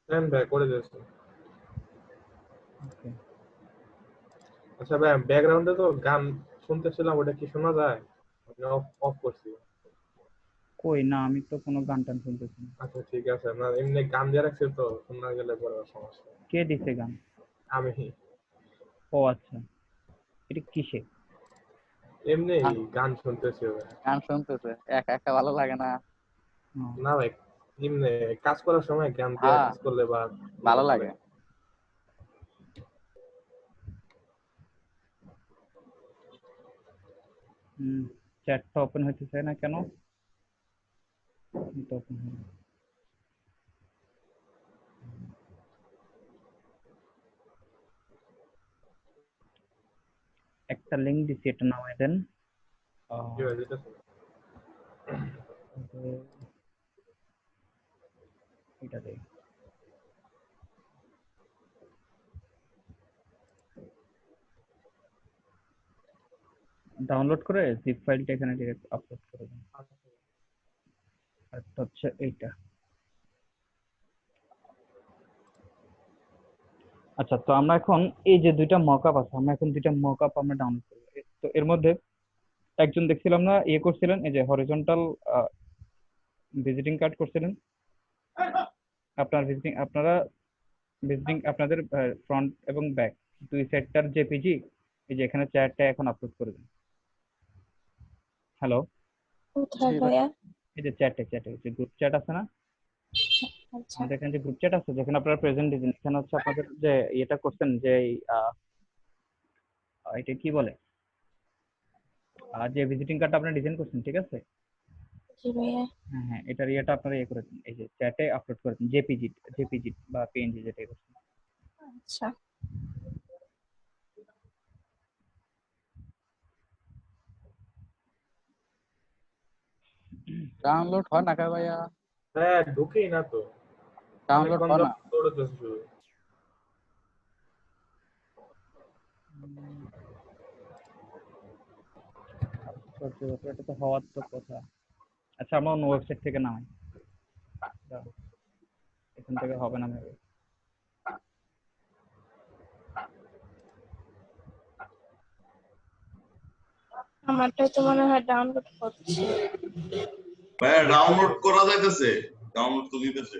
দেন ভাই, করে দিয়েছি। ওকে। আচ্ছা ভাই, ব্যাকগ্রাউন্ডে তো গান শুনতেছিলাম, ওটা কি শোনা যায়? আমি অফ অফ করছি। কই না, আমি তো কোনো গান টান শুনতেছি না। আচ্ছা ঠিক আছে, না এমনি গান দিয়ে রাখছি তো, শোনা গেলে পরে আর সমস্যা। কে দিছে গান? আমি ও আচ্ছা, এটা কিসে? এমনি গান গান শুনতেছি ভাই। গান শুনতেছে, একা একা ভালো লাগে না। ও, না ভাই, এমনি কাজ করার সময় গান দিয়ে হ্যাঁ, কাজ করলে বা ভালো ভালো লাগে। লাগে। হুম, চ্যাটটা ওপেন হইতেছে না কেন? এটা open হলো। একটা লিংক দিছি, এটা নামাই দেন। কি ভাই যেতেছে? তারপরে এটা দেই। ডাউনলোড করে জিপ ফাইলটা এখানে ডিরেক্ট আপলোড করে দেন। একটা হচ্ছে এইটা। আচ্ছা, তো আমরা এখন এই যে দুইটা মকআপ আছে, আমরা এখন দুইটা মকআপ আমরা ডাউনলোড করবো। তো এর মধ্যে একজন দেখছিলাম না ইয়ে করছিলেন, এই যে হরিজন্টাল ভিজিটিং কার্ড করছিলেন। আপনারা ভিজিটিং আপনাদের ফ্রন্ট এবং ব্যাক দুই সেটটার জেপিজি এই যে এখানে চ্যাটটা এখন আপলোড করে দিন। হ্যালো, কোথায় জি ভাই। ভাইয়া? এই যে চ্যাটে যে গ্রুপ চ্যাট আছে না, আচ্ছা, আমাদের এখানে যে গ্রুপ চ্যাট আছে যেখানে আপনারা প্রেজেন্ট দিবেন, এখানে হচ্ছে আপনাদের যে ইয়েটা করছেন যে এটা কি বলে, যে ভিজিটিং কার্ডটা আপনারা ডিজাইন করছেন, ঠিক আছে? জি ভাইয়া। হ্যাঁ হ্যাঁ, এটার ইয়েটা আপনারা ইয়ে করে দিন, এই যে চ্যাটে আপলোড করে দিন জেপিজি বা পিএনজি যেটাই করছেন। আচ্ছা, ডাউনলোড হয় না কে ভাইয়া? হ্যাঁ, ঢুকেই না তো, ডাউনলোড অনেকক্ষণ হয় না। দৌড়তেছি শুধু। আশ্চর্য ব্যাপার, এটা তো হওয়ার তো কথা। আচ্ছা, আমরা অন্য ওয়েবসাইট থেকে নামাই, দাঁড়াও, এখান থেকে হবে না ভেবে। আমারটাই তো মনে হয় ডাউনলোড করছে। ভাইয়া ডাউনলোড করা যাইতেছে, ডাউনলোড তো দিতেছে।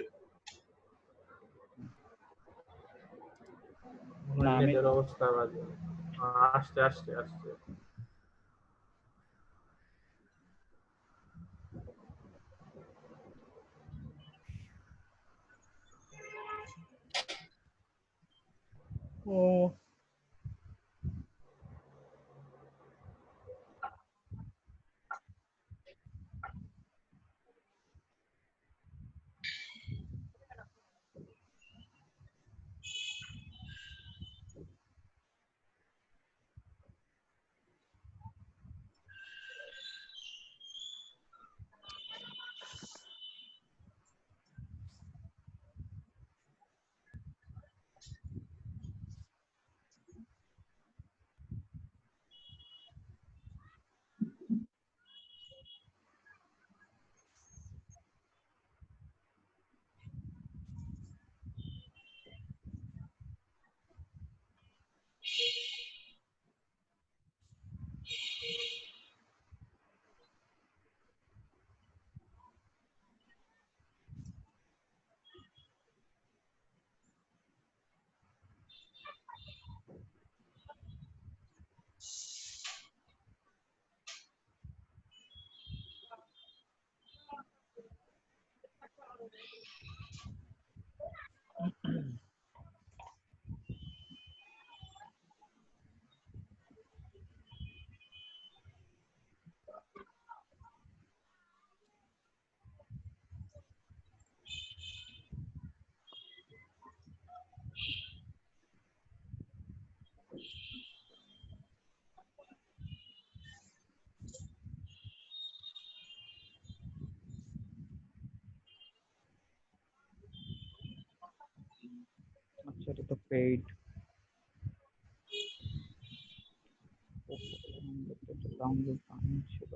না, আমি নেটের অবস্থা বাজে। আসতে আসতে আসতে ও আচ্ছা, এটা তো পেইড। ডাউনলোড ছিল।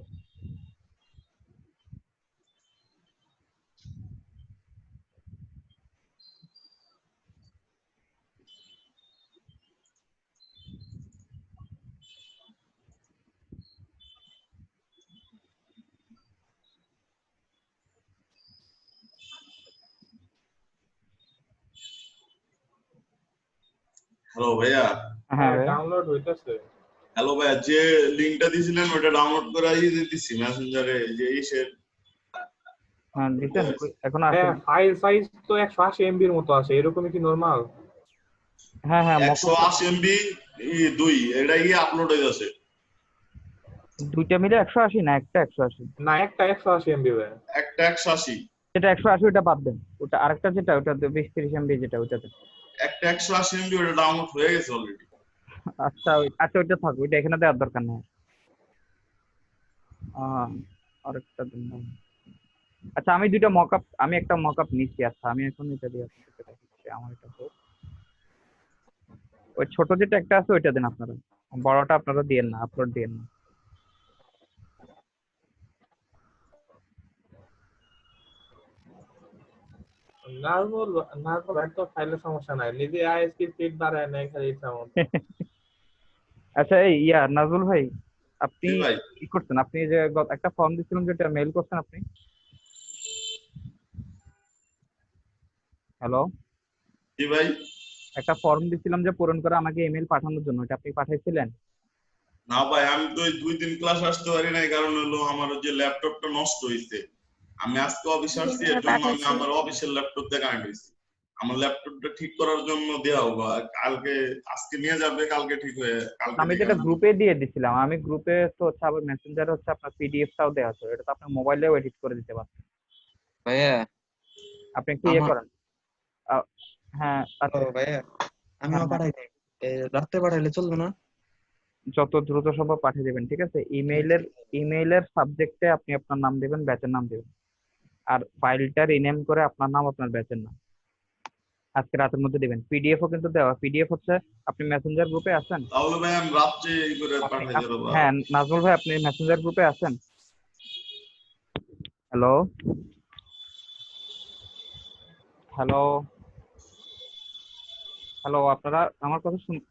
হ্যালো ভাইয়া। হ্যাঁ ভাইয়া। ডাউনলোড হইতাছে। হ্যালো ভাইয়া, যে লিংকটা দিছিলেন ওটা ডাউনলোড করে দিছি মেসেঞ্জারে, যে ইসের। হ্যাঁ দিছেন, এখনো হ্যাঁ, আসেনি। ফাইল সাইজ তো 180 MB এর মতো আছে, এরকমই কি নরমাল? হ্যাঁ হ্যাঁ, 180 MB 2 এটা আপলোড হয়ে যাচ্ছে। দুইটা মিলে 180 না একটা 180? না, একটা 180 MB ভাই। একটা 180। যেটা 180 ওটা বাদ দেন, ওটা আরেকটা যেটা ওটা 20-30 MB যেটা ওইটাতে। একটা 180 MB ওটা ডাউনলোড হয়ে গেছে অলরেডি। আচ্ছা আচ্ছা ওইটা থাক, ওইটা এখানে দেওয়ার দরকার নেই। আরেকটা দিন না। আচ্ছা আমি দুইটা মকআপ, আমি একটা মকআপ নিচ্ছি। আচ্ছা আমি এখন এটা দিয়ে আপনাদেরকে দেখাচ্ছি। আমার এটা হোক, ওই ছোট যেটা একটা আছে ওইটা দেন আপনারা, বড়টা আপনারা দিয়েন না, আপলোড দিয়েন না। নাজমুল ভাই তো ফাইলের সমস্যা নাই, নিজে আইএসপি স্পিড বাড়ায় নেয় খালি ইচ্ছা মতো। আচ্ছা এই নাজমুল ভাই, আপনি জি ভাই। কি করছেন? আপনি যে একটা ফর্ম দিচ্ছিলেন যেটা মেইল করছেন আপনি? হ্যালো, জি ভাই। একটা ফর্ম দিছিলাম যে পূরণ করে আমাকে ইমেল পাঠানোর জন্য, এটা আপনি পাঠাইছিলেন? না ভাই, আমি তো এই 2 দিন ক্লাস আসতে পারি নাই, কারণ হলো আমার যে ল্যাপটপটা নষ্ট হয়েছে। আমি আজকে অফিসে আসছি, এর জন্য আমি আমার অফিসের ল্যাপটপ দিয়ে কানেক্ট হয়েছি। আমার ল্যাপটপটা ঠিক করার জন্য দেওয়া হোক, কালকে আজকে নিয়ে যাবে, কালকে ঠিক হয়ে কালকে আমি থেকে যেটা আনবে। গ্রুপে দিয়ে দিছিলাম, আমি গ্রুপে তো হচ্ছে আবার মেসেঞ্জারে হচ্ছে আপনার পিডিএফটাও দেওয়া আছে, এটা তো আপনার মোবাইলেও এডিট করে দিতে পারছেন। ভাইয়া আপনি কি ইয়ে আমার করেন? হ্যাঁ আচ্ছা। ভাইয়া আমিও হ্যাঁ হ্যাঁ, পাঠাই দিই। রাত্রে পাঠাইলে চলবে না? যত দ্রুত সম্ভব পাঠিয়ে দেবেন, ঠিক আছে? ইমেইলের সাবজেক্টে আপনি আপনার নাম দেবেন, ব্যাচের নাম দেবেন, আর ফাইলটা রিনেম করে আপনার নাম আপনার ব্যাচের নাম আজকে রাতের মধ্যে দিবেন। পিডিএফও কিন্তু দেওয়া, পিডিএফ হচ্ছে, আপনি মেসেঞ্জার গ্রুপে আছেন? তাহলে ভাই আমি রাত্রে এই করে পাঠাই দেবো। হ্যাঁ নাজমুল ভাই, আপনি মেসেঞ্জার গ্রুপে আছেন? হ্যালো হ্যালো হ্যালো, আপনারা আমার কথা শুনতে?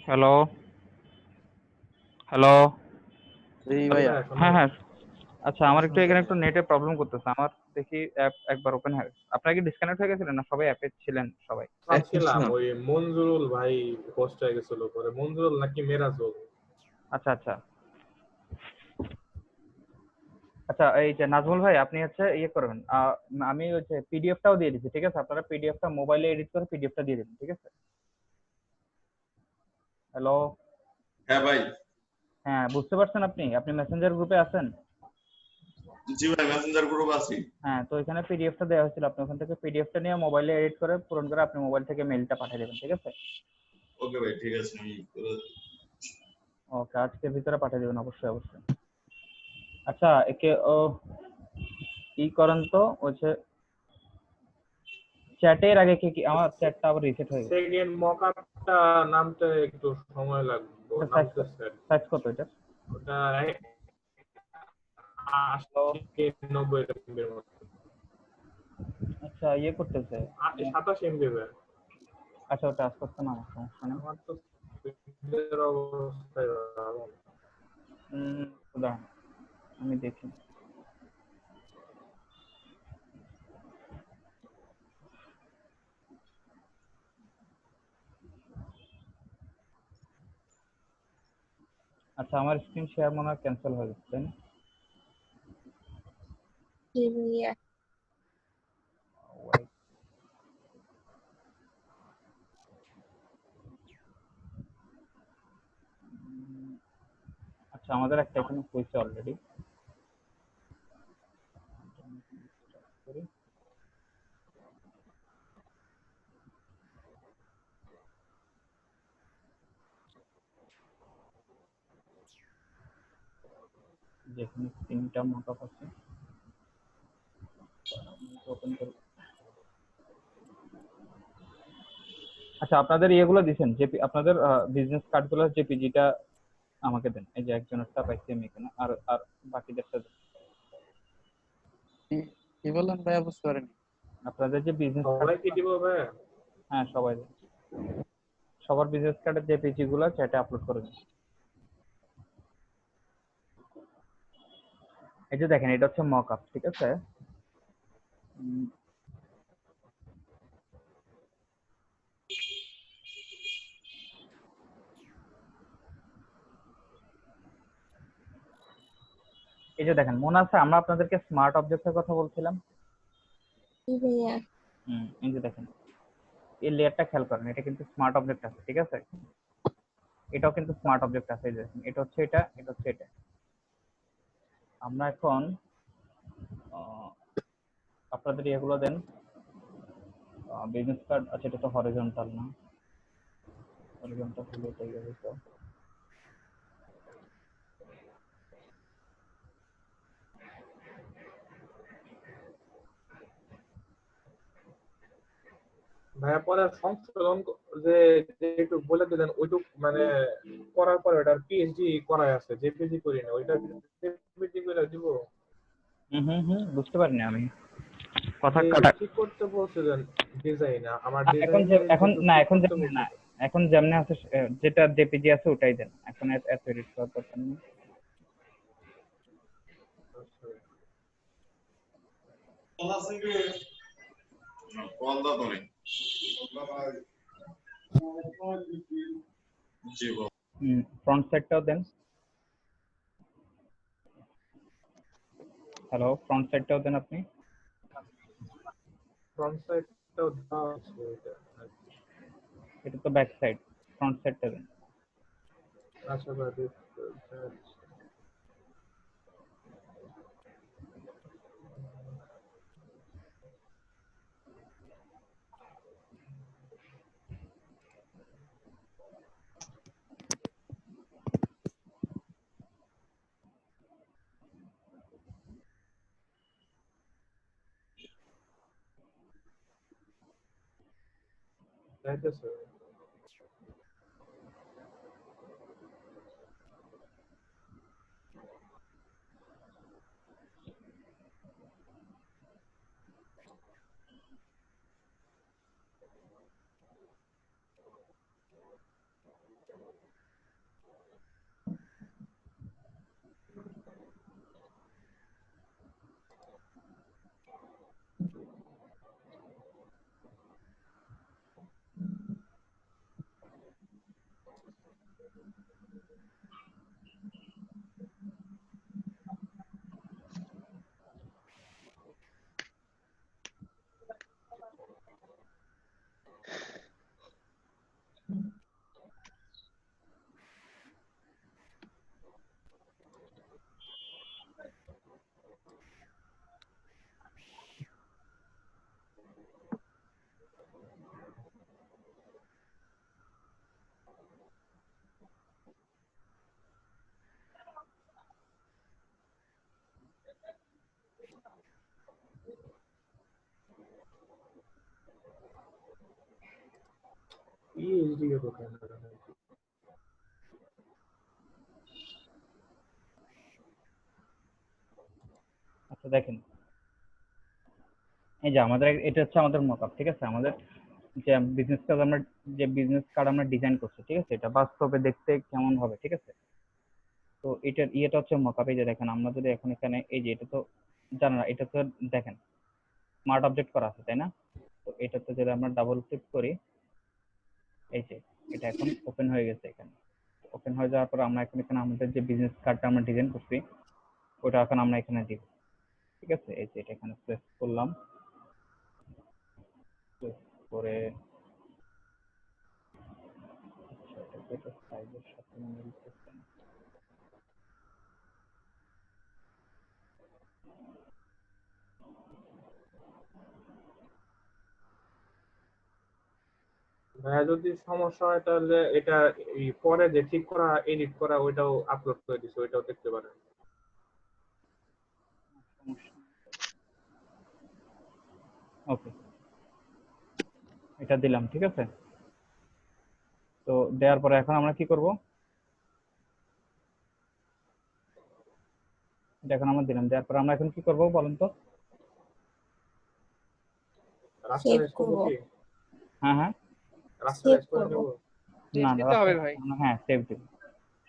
Hello hello. জি ভাইয়া। হ্যাঁ হ্যাঁ, আচ্ছা আমার একটু এখানে একটু নেটে প্রবলেম করতেছে আমার, দেখি অ্যাপ একবার ওপেন হয়ে গেছে। আপনারা কি ডিসকানেক্ট হয়ে গেছিলেন না সবাই অ্যাপে ছিলেন সবাই? ভাবছিলাম ওই মঞ্জুরুল ভাই পোস্ট হয়ে গেছিল, পরে মঞ্জুরুল নাকি মেরাজুল। আচ্ছা আচ্ছা আচ্ছা, এই যে নাজমুল ভাই আপনি হচ্ছে ইয়ে করবেন, আমি হচ্ছে পিডিএফটাও দিয়ে দিচ্ছি, ঠিক আছে? আপনারা পিডিএফটা মোবাইলে এডিট করে পিডিএফটা দিয়ে দিবেন, ঠিক আছে? হ্যালো। হ্যাঁ ভাই। হ্যাঁ বুঝতে পারছেন আপনি? আপনি মেসেঞ্জার গ্রুপে আছেন? জি ভাই, মেসেঞ্জার গ্রুপ আছি। হ্যাঁ, তো এখানে পিডিএফটা দেওয়া হয়েছিল, আপনি ওখান থেকে পিডিএফটা নিয়ে মোবাইলে এডিট করে পূরণ করে আপনি মোবাইল থেকে মেইলটা পাঠিয়ে দেবেন, ঠিক আছে? ওকে ভাই, ঠিক আছে, আমি করে দিচ্ছি। ওকে, আজকের ভিতরে পাঠিয়ে দেবেন অবশ্যই অবশ্যই। আচ্ছা একে ই করেন তো, হচ্ছে চ্যাটের আগে কি আমার চ্যাটটা আবার রিসেট হয়ে গেছে। সেকেন্ড মকআপটা নামতে একটু সময় লাগবে, সাইজ কত এটা? ওটা 80-90 MB এর মতো। আচ্ছা ইয়ে করতেছে, 27 MB ভাই। আচ্ছা ওটা আস্তে আস্তে নামা, সমস্যা নেই। আমার তো স্পিডের অবস্থায় ভালো না। দাঁড়ান আমি দেখি। আচ্ছা আমার স্ক্রিন শেয়ার মনে হয় ক্যান্সেল হয়ে গেছে, তাই না? আচ্ছা আমাদের একটা এখানে হয়েছে অলরেডি। যেখানে 3টা মকআপ আছে ওপেন করব। আচ্ছা আপনাদের ইয়েগুলো দিছেন, যে আপনাদের বিজনেস কার্ডগুলো জেপিজিটা আমাকে দেন, এই যে একজনেরটা পাইছি আমি এখানে, আর আর বাকিদেরটা দেন। কি কি বললেন ভাইয়া, বুঝতে পারিনি। আপনাদের যে বিজনেস সবাই কি দিব ভাই? হ্যাঁ সবাই দেন। সবার বিজনেস কার্ডের যে পেজি গুলো চ্যাটে আপলোড করে দিন। এই যে দেখেন, এটা হচ্ছে মক আপ, ঠিক আছে? উম, এই যে দেখেন, মনে আছে আমরা আপনাদেরকে স্মার্ট অবজেক্টের কথা বলছিলাম? এই যে দেখেন, এই লেয়ারটা খেয়াল করেন, এটা কিন্তু স্মার্ট অবজেক্ট আছে, ঠিক আছে? এটাও কিন্তু স্মার্ট অবজেক্ট আছে। এই যে দেখেন, এটা হচ্ছে এটা, এটা হচ্ছে এটা। আমরা এখন আপনাদের এগুলো দেন, বিজনেস কার্ড। আচ্ছা, এটা তো হরিজন্টাল না, হরিজন্টাল হলে এটাই হবে তো। ভাইয়া পরে সংশোধন যে যেটুক বলে দিলেন ওইটুক মানে করার পরে ওটার পিএইচডি করাই আছে, জেপিজি করি না, ওইটা জেপিজি করে দিব। বুঝতে পারিনি আমি, কথা যে কাটা। ঠিক করতে বলছিলেন ডিজাইন, আমার এখন ডিজাইনের এখন যেটুক না, ঠিক এখন করতে যেমনি না, বলছিলেন। এখন যেমনি আছে যেটা জেপিজি আছে ওটাই দেন, এখন এত এডিট করার দরকার নেই। কল দাও তুমি। জি বল। ফ্রন্ট সাইডটাও দেন। হ্যালো, ফ্রন্ট সাইডটাও দেন আপনি। ফ্রন্ট সাইডটাও দেওয়া আছে এটা। এটা তো ব্যাক সাইড, ফ্রন্ট সাইডটা দেন। আচ্ছা ভাই, যাইতেছে। পিএইচডি এর দোকান। আচ্ছা দেখেন, এই যে আমাদের এটা হচ্ছে আমাদের মকআপ, ঠিক আছে? আমাদের যে বিজনেস কার্ড আমরা, যে বিজনেস কার্ড আমরা ডিজাইন করছি, ঠিক আছে? এটা বাস্তবে দেখতে কেমন হবে, ঠিক আছে? তো এটার ইয়েটা হচ্ছে মকআপ। এই যে দেখেন, আমরা যদি এখন এখানে, এই যে এটা তো জানেন না, এটা তো দেখেন স্মার্ট অবজেক্ট করা আছে, তাই না? তো এটাতে যদি আমরা ডাবল ক্লিক করি, এই যে এটা এখন ওপেন হয়ে গেছে। এখানে ওপেন হয়ে যাওয়ার পর আমরা এখন এখানে আমাদের যে বিজনেস কার্ডটা আমরা ডিজাইন করছি ওটা এখন আমরা এখানে দিব, ঠিক আছে? এই যে এটা এখানে প্রেস করলাম, প্রেস করে এটা সাইজের সাথে মিলতেছে না। ভাইয়া যদি সমস্যা হয় তাহলে এটা এই পরে যে ঠিক করা এডিট করা ওইটাও আপলোড করে দিছি, ওইটাও দেখতে পারেন। ওকে, এটা দিলাম, ঠিক আছে? তো দেওয়ার পরে এখন আমরা কি করব? এটা এখন আমরা দিলাম, দেওয়ার পর আমরা এখন কি করব বলেন তো? রাস্টারাইজ করব কি? হ্যাঁ হ্যাঁ, রাস্টারাইজ করে নেব। না দিতে হবে ভাই। হ্যাঁ সেভ দিব।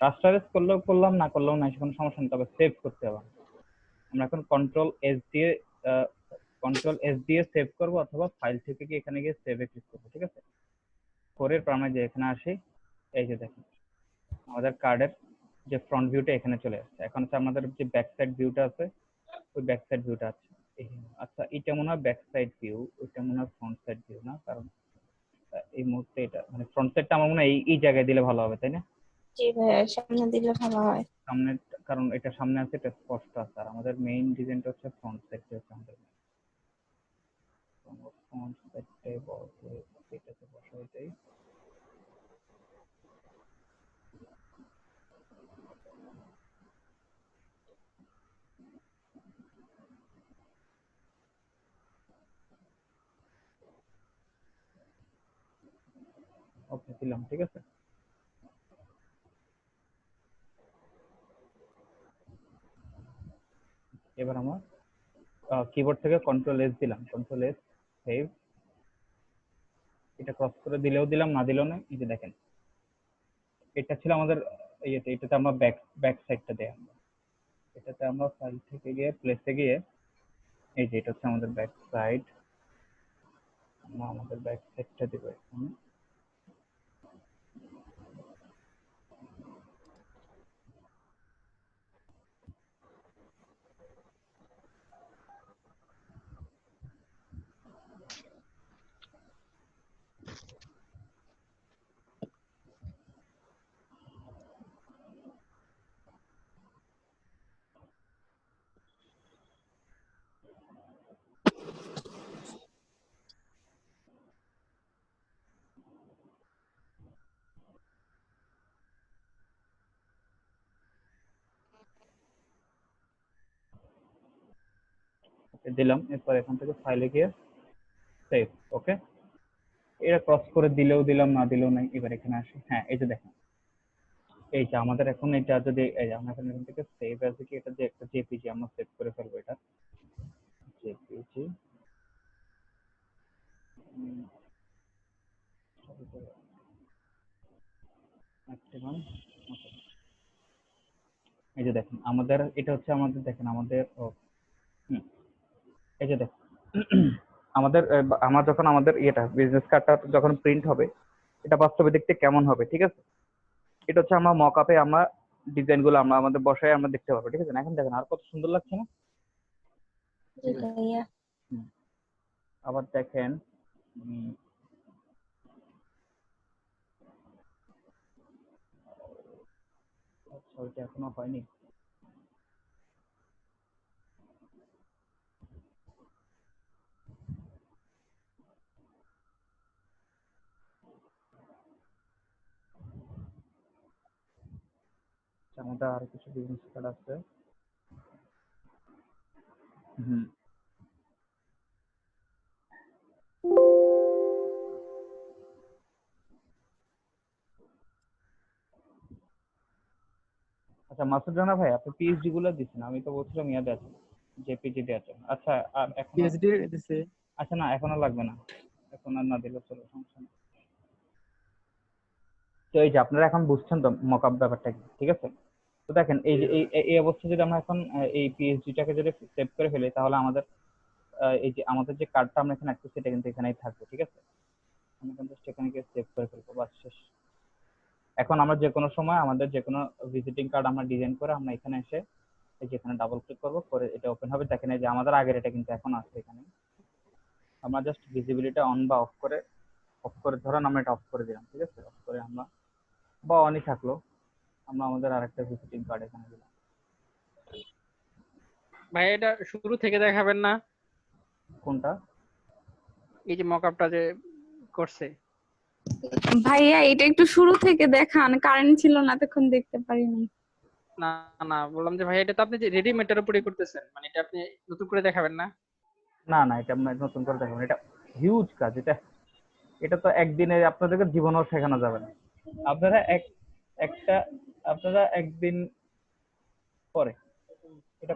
রাস্টারাইজ করলেও করলাম, না করলেও নাই, কোনো সমস্যা নেই, তবে সেভ করতে হবে। আমরা এখন কন্ট্রোল এস দিয়ে সেভ করব, অথবা ফাইল থেকে গিয়ে এখানে গিয়ে সেভে ক্লিক করব, ঠিক আছে? পরের পর আমরা যে এখানে আসি, এই যে দেখেন আমাদের কার্ডের যে ফ্রন্ট ভিউটা এখানে চলে আসছে। এখন হচ্ছে আমাদের যে ব্যাক সাইড ভিউটা আছে, ওই ব্যাক সাইড ভিউটা আছে। আচ্ছা, এটা মনে হয় ব্যাক সাইড ভিউ, ওইটা মনে হয় ফ্রন্ট সাইড ভিউ না, কারণ এই মুহূর্তে এটা মানে ফ্রন্ট সাইডটা আমার মনে হয় এই জায়গায় দিলে ভালো হবে, তাই না? জি ভাইয়া, সামনে দিলে ভালো হয়। সামনে, কারণ এটা সামনে আছে, এটা স্পষ্ট আছে, আর আমাদের মেইন ডিজাইনটা হচ্ছে ফ্রন্ট সাইডটা হচ্ছে আমাদের ফ্রন্ট সাইডটাই বসে, এটাতে বসাই দেই। ওকে, দিলাম, ঠিক আছে। এবার আমার কিবোর্ড থেকে কন্ট্রোল এস দিলাম, কন্ট্রোল এস সেভ। এটা ক্রস করে দিলেও দিলাম, না দিলেও না। এই যে দেখেন, এটা ছিল আমাদের ইয়েতে, এটাতে আমরা ব্যাক সাইডটা দেই। এটাতে আমরা ফাইল থেকে গিয়ে প্লেসে গিয়ে, এই যে এটা হচ্ছে আমাদের ব্যাক সাইড, আমরা আমাদের ব্যাক সাইডটা দিব এখানে। দিলাম, এরপর এখান থেকে ফাইলে গিয়ে সেভ। ওকে, এটা ক্রস করে দিলেও দিলাম, না দিলেও নাই। এবার এখানে আসি, হ্যাঁ এই যে দেখেন, এই যে আমাদের এখন এটা যদি এই যে আমরা এখন এখান থেকে সেভ আছে কি, এটা যে একটা জেপিজি আমরা সেভ করে ফেলবো, এটা জেপিজি। এই যে দেখেন আমাদের এটা হচ্ছে আমাদের, দেখেন আমাদের এই যে দেখেন আমাদের আমার যখন আমাদের ইয়েটা বিজনেস কার্ডটা যখন প্রিন্ট হবে, এটা বাস্তবে দেখতে কেমন হবে, ঠিক আছে? এটা হচ্ছে আমরা মকআপে আমরা ডিজাইন গুলো আমরা আমাদের বসায় আমরা দেখতে পাবো, ঠিক আছে? এখন দেখেন আর কত সুন্দর লাগছে না? আবার দেখেন আচ্ছা, ওইটা এখনো হয়নি। আমাদের আর কিছু বিজনেস কার্ড আছে। আচ্ছা মাসুদ রানা ভাই, আপনি পিএইচডি গুলো দিচ্ছেন, আমি তো বলছিলাম ইয়াদে আছে, জেপিজি তে আছে। আচ্ছা, আর এখন পিএইচডি দিছে। আচ্ছা না, এখন আর লাগবে না, এখন আর না দিলে চলো, সমস্যা নেই। তো এই যে আপনারা এখন বুঝছেন তো মকআপ ব্যাপারটা কি, ঠিক আছে? তো দেখেন এই যে এই অবস্থায় যদি আমরা এখন এই পিএইচডিটাকে যদি সেভ করে ফেলি, তাহলে আমাদের এই যে আমাদের যে কার্ডটা আমরা এখানে রাখছি সেটা কিন্তু এখানেই থাকবে, ঠিক আছে? আমি কিন্তু এখানে গিয়ে সেভ করে ফেলবো, বাস শেষ। এখন আমরা যে কোনো সময় আমাদের যে কোনো ভিজিটিং কার্ড আমরা ডিজাইন করে আমরা এখানে এসে এই যে এখানে ডাবল ক্লিক করবো, করে এটা ওপেন হবে। দেখেন এই যে আমাদের আগের এটা কিন্তু এখন আছে এখানে। আমরা জাস্ট ভিজিবিলিটি অন বা অফ করে ধরেন আমরা এটা অফ করে দিলাম, ঠিক আছে? অফ করে আমরা বা অনই থাকলো, আমরা আমাদের আরেকটা ভিজিটিং কার্ড এখানে দিলাম। ভাই এটা শুরু থেকে দেখাবেন না? কোনটা? এই যে মকআপটা যে করছে। ভাইয়া এটা একটু শুরু থেকে দেখান, কারেন্ট ছিল না তখন দেখতে পারিনি। না না, বললাম যে ভাই এটা তো আপনি যে রেডিমেডের উপরে করতেছেন, মানে এটা আপনি নতুন করে দেখাবেন না? না না, এটা আমরা নতুন করে দেখাবো, এটা হিউজ কাজ। এটা তো একদিনে আপনাদেরকে জীবনেও শেখানো যাবে না। আপনারা আপনারা একদিন পরে এটা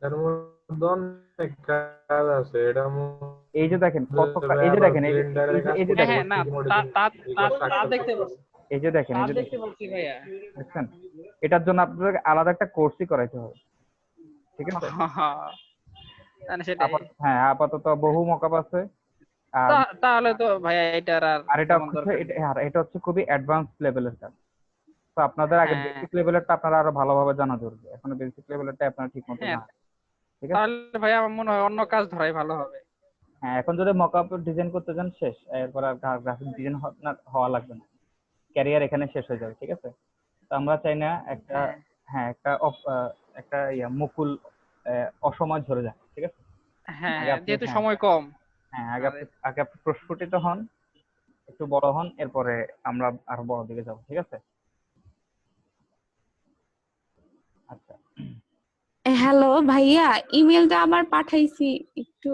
এর মধ্যে অনেক কাজ আছে, এটার এই যে দেখেন কত মধ্যে এই যে আবার দেখেন ব্লেন্ডারের কাজ এই যে করতে হ্যাঁ দেখেন না হবে, তা তা তা এগুলো তা সাকসেস দেখতে করতে পাচ্ছি, হবে। এই যে দেখেন তা এই যে দেখতে পাচ্ছি ভাইয়া। দেখছেন, এটার জন্য আপনাদের আলাদা একটা কোর্সই করাইতে হবে, ঠিক আছে? মানে সেটাই। হ্যাঁ, আপাতত বহু মকআপ আছে। আর তাহলে তো ভাইয়া এটার আর আর এটা তেমন হচ্ছে দরকার নেই। এটা হচ্ছে খুবই অ্যাডভান্স লেভেলের কাজ। তো আপনাদের আগে হ্যাঁ বেসিক লেভেলেরটা আপনারা আরো ভালোভাবে জানা জরুরি। এখন বেসিক লেভেলেরটা আপনারা ঠিক মতো হ্যাঁ, জানা, ঠিক আছে? তাহলে ভাইয়া আমার মনে হয় অন্য কাজ ধরাই ভালো হবে। হ্যাঁ, এখন যদি মকআপ ডিজাইন করতে যান শেষ, এরপর আর গ্রাফিক ডিজাইন হওয়া লাগবে না, ক্যারিয়ার এখানে শেষ হয়ে যাবে, ঠিক আছে? তো আমরা চাই না একটা হ্যাঁ হ্যাঁ একটা মুকুল অসময় ঝরে যায়, ঠিক আছে? হ্যাঁ আগে হ্যাঁ, আপনি যেহেতু হ্যাঁ সময় কম হ্যাঁ আমাদের। আগে আপনি প্রস্ফুটিত হন, একটু বড় হন, এরপরে আমরা আরো বড় দিকে যাব, ঠিক আছে? আচ্ছা, হ্যালো ভাইয়া, ইমেলটা আবার পাঠাইছি, একটু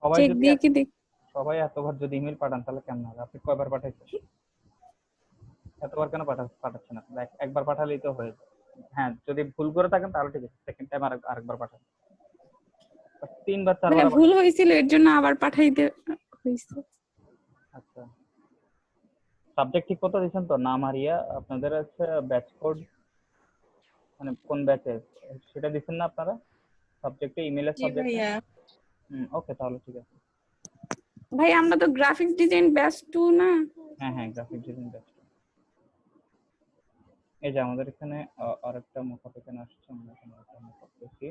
সবাই চেক যদি দিয়ে কি দেখ। সবাই এতবার যদি ইমেল পাঠান তাহলে কেমন হবে? আপনি কয়বার পাঠাইছেন? এতবার কেন পাঠাচ্ছেন আপনি? একবার পাঠালেই তো হয়ে যায়। হ্যাঁ, যদি ভুল করে থাকেন তাহলে ঠিক আছে, সেকেন্ড টাইম আরেকবার পাঠান। 3 বার 4 বার ভাইয়া ভুল হয়েছিল, এর জন্য আবার পাঠাইতে হয়েছে। আচ্ছা, সাবজেক্ট ঠিক মতো দিয়েছেন তো? নাম আর ইয়া আপনাদের হচ্ছে ব্যাচ কোড, মানে কোন ব্যাচে সেটা দিচ্ছেন না আপনারা সাবজেক্টে, ইমেলের জি সাবজেক্টে? ভাইয়া। ওকে, তাহলে ঠিক আছে। ভাই আমরা তো গ্রাফিক ডিজাইন ব্যাচ 2 না? হ্যাঁ হ্যাঁ, গ্রাফিক ডিজাইন ব্যাচ। এই যে আমাদের এখানে আরেকটা মুখপ এখানে আসছে, আমরা এখানে একটা মুখপ দেখি,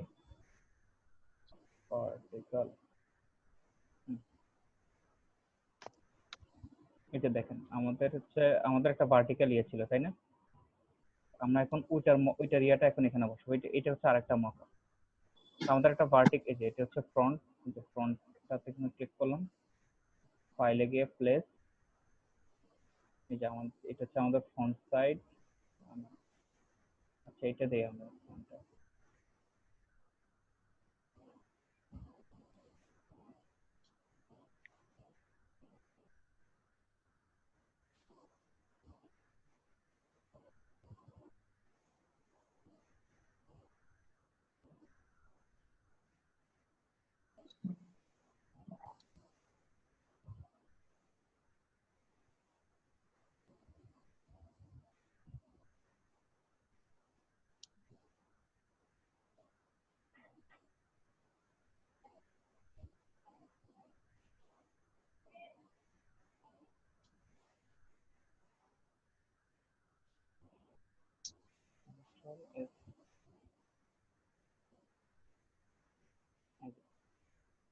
ভার্টিক্যাল। এই যে দেখেন আমাদের একটা ভার্টিক্যাল ইয়ে ছিল, তাই না? আমরা এখন ওইটার ইয়াটা এখন এখানে বসবো, এটা হচ্ছে আরেকটা মুখপ। আমাদের একটা এই যে এটা হচ্ছে ফ্রন্ট, যে ফ্রন্টটাতে এখানে ক্লিক করলাম, ফাইলে গিয়ে প্লেস, এই যে এটা হচ্ছে আমাদের ফ্রন্ট সাইড। আচ্ছা, এটা দেই আমরা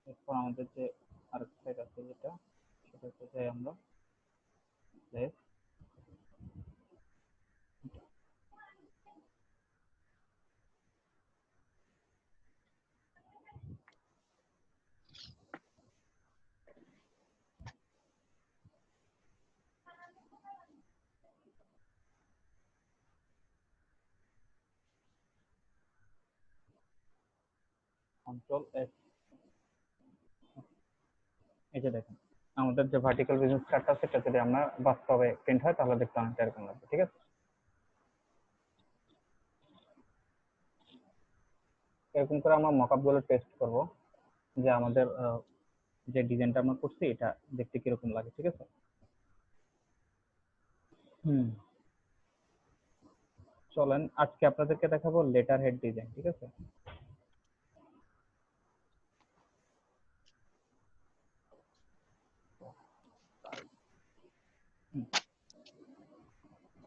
এরপর আমাদের যে আরেকটা সাইড আছে যেটা, সেটা হচ্ছে যে আমরা প্লেস, কন্ট্রোল এস। এই যে দেখেন আমাদের যে ভার্টিক্যাল বিজনেস কার্ডটা আছে, সেটা যদি আমরা বাস্তবে প্রিন্ট হয় তাহলে দেখতে অনেকটা এরকম লাগবে, ঠিক আছে? এরকম করে আমরা মকআপ গুলো টেস্ট করব, যে আমাদের যে ডিজাইনটা আমরা করছি এটা দেখতে কিরকম লাগে, ঠিক আছে? চলেন আজকে আপনাদেরকে দেখাবো লেটার হেড ডিজাইন, ঠিক আছে?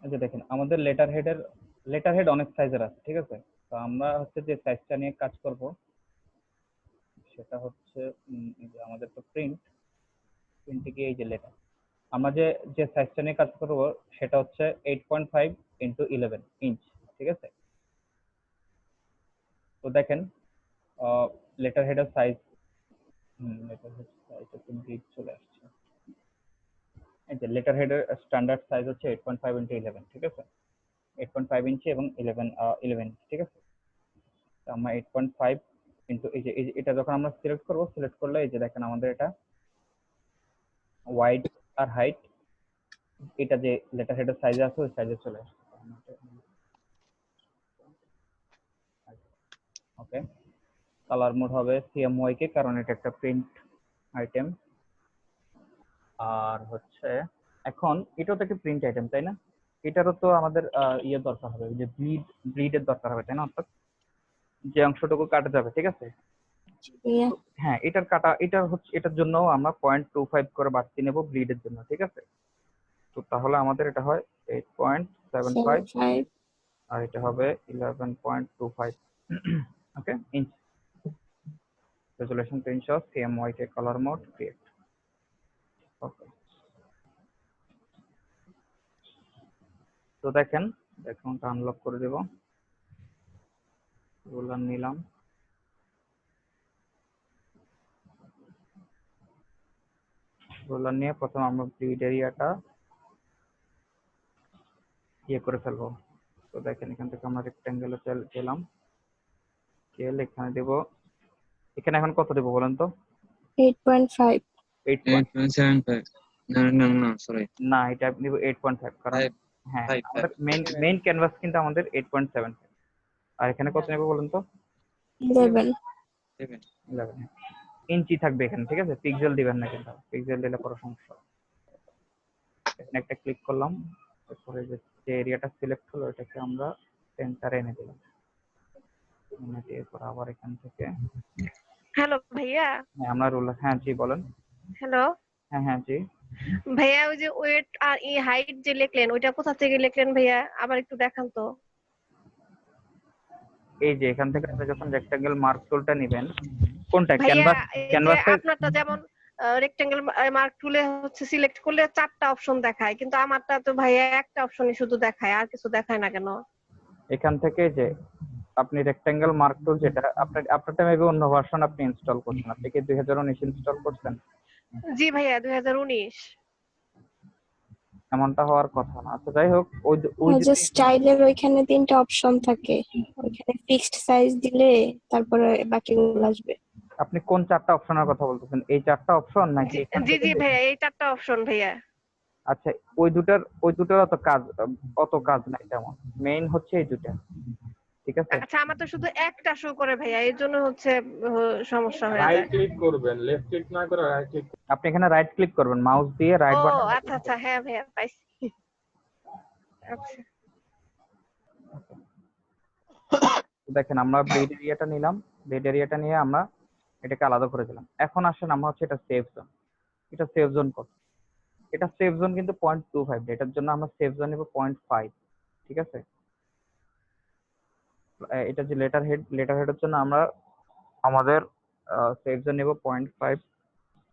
এই যে দেখেন আমাদের লেটার হেড অনেক সাইজের আছে, ঠিক আছে? তো আমরা হচ্ছে যে সাইজটা নিয়ে কাজ করব সেটা হচ্ছে এই যে আমাদের তো প্রিন্টে গিয়ে এই যে লেটার, আমরা যে সাইজটা নিয়ে কাজ করব সেটা হচ্ছে 8.5 ইন্টু 11 ইঞ্চ, ঠিক আছে? তো দেখেন লেটার হেডের size, letter head size big চলে আসছে। এই যে লেটার হেডের স্ট্যান্ডার্ড সাইজ হচ্ছে 8.5 ইন্টু 11, ঠিক আছে? 8.5 ইঞ্চি এবং 11 ইঞ্চি, ঠিক আছে? তো আমরা 8.5 ইন্টু এই যে এটা যখন আমরা সিলেক্ট করলে এই যে দেখেন আমাদের এটা ওয়াইড আর হাইট, এটা যে লেটার হেডের সাইজে আছে ওই সাইজে চলে আসছে। ওকে, কালার মোড হবে CMYK, কারণ এটা একটা প্রিন্ট আইটেম। আর হচ্ছে এখন এটাও তো একটা প্রিন্ট আইটেম, তাই না? এটারও তো আমাদের ইয়ে দরকার হবে, যে ব্লিডের দরকার হবে, তাই না? অর্থাৎ যে অংশটুকু কাটা যাবে, ঠিক আছে? ভাইয়া হ্যাঁ, এটার জন্য আমরা 0.25 করে বাড়তি নেব ব্লিডের জন্য, ঠিক আছে? তো তাহলে আমাদের এটা হয় 8.75 5 আর এটা হবে 11.25। Okay, inch resolution 300, CMYK colour mode create. Okay, তো দেখেন অ্যাকাউন্টটা আনলক করে দেব, রোলার নিলাম, রোলার নিয়ে প্রথমে আমরা ব্লিড এরিয়াটা ইয়ে করে ফেলবো। তো দেখেন এখান থেকে আমরা রেক্টেঙ্গেলে গেলাম, স্কেল এখানে দেব, এখানে এখন কত দেবো বলেন তো? 8.5 8. 8.75 না সরি না, এটা নিব 8.5, কারণ হ্যাঁ 5 আমাদের মেইন ক্যানভাস কিন্তু আমাদের 8.7, আর এখানে কত নেব বলেন তো? 11 11 ইঞ্চি থাকবে এখানে, ঠিক আছে? পিক্সেল দিবেন না, কিন্তু পিক্সেল দিলে পরে সমস্যা হবে। এখানে একটা ক্লিক করলাম, তারপরে যে এরিয়াটা সিলেক্ট হলো এটাকে আমরা সেন্টারে এনে দিলাম, এনে দিয়ে পরে আবার এখান থেকে হ্যালো ভাইয়া। হ্যাঁ আমরা রুলার, হ্যাঁ জি বলেন। হ্যালো হ্যাঁ জি, ভাইয়া, ওই যে ওয়েট আর এই হাইট যে লিখলেন ওইটা কোথা থেকে লিখলেন ভাইয়া? আবার একটু দেখান তো। এই যে এখান থেকে আপনি যখন রেক্টাঙ্গেল মার্ক টুলটা নেবেন, কোনটা ভাইয়া এই যে ক্যানভাসে? আপনারটা যেমন রেক্টেঙ্গেল মার্ক টুলে হচ্ছে সিলেক্ট করলে 4টা অপশন দেখায়, কিন্তু আমারটা তো ভাইয়া একটা অপশনই শুধু দেখায়, আর কিছু দেখায় না কেন? এখান থেকে যে আপনি রেক্টাঙ্গেল মার্ক টুল, যেটা আপনারটা মেবি অন্য ভার্সন আপনি ইনস্টল করছেন, আপনি কি 2019 ইনস্টল করছেন? জি ভাইয়া, 2019। এমনটা হওয়ার কথা না। আচ্ছা যাই হোক, ওই যে স্টাইলের ওইখানে 3টা অপশন থাকে, ওইখানে ফিক্সড সাইজ দিলে তারপরে বাকিগুলো আসবে। আপনি কোন 4টা অপশনের কথা বলতেছেন? এই 4টা অপশন নাকি এখান জি থেকে জি ভাইয়া, এই 4টা অপশন ভাইয়া। আচ্ছা, ওই দুটার অত কাজ নাই তেমন, মেইন হচ্ছে এই দুটা, ঠিক আছে? আচ্ছা, আমার তো শুধু একটা শো করে ভাইয়া, এর জন্য হচ্ছে সমস্যা হয়ে রাইট যায়। ক্লিক করবেন, লেফট ক্লিক না করে রাইট ক্লিক। আপনি এখানে রাইট ক্লিক করবেন, মাউস দিয়ে রাইট ও বাটন। আচ্ছা আচ্ছা, হ্যাঁ ভাইয়া পাইছি। আচ্ছা দেখেন আমরা ব্লেড এরিয়াটা নিলাম, ব্লেড এরিয়াটা নিয়ে আমরা এটাকে আলাদা করে দিলাম। এখন আসেন আমরা হচ্ছে এটা সেভ জোন, এটা সেভ জোন কত? এটা সেভ জোন কিন্তু 0.25, এটার জন্য আমরা সেভ জোন নেব 0.5, ঠিক আছে? এটা যে লেটার হেডের জন্য আমরা আমাদের সেভ জোন নেব 0.5।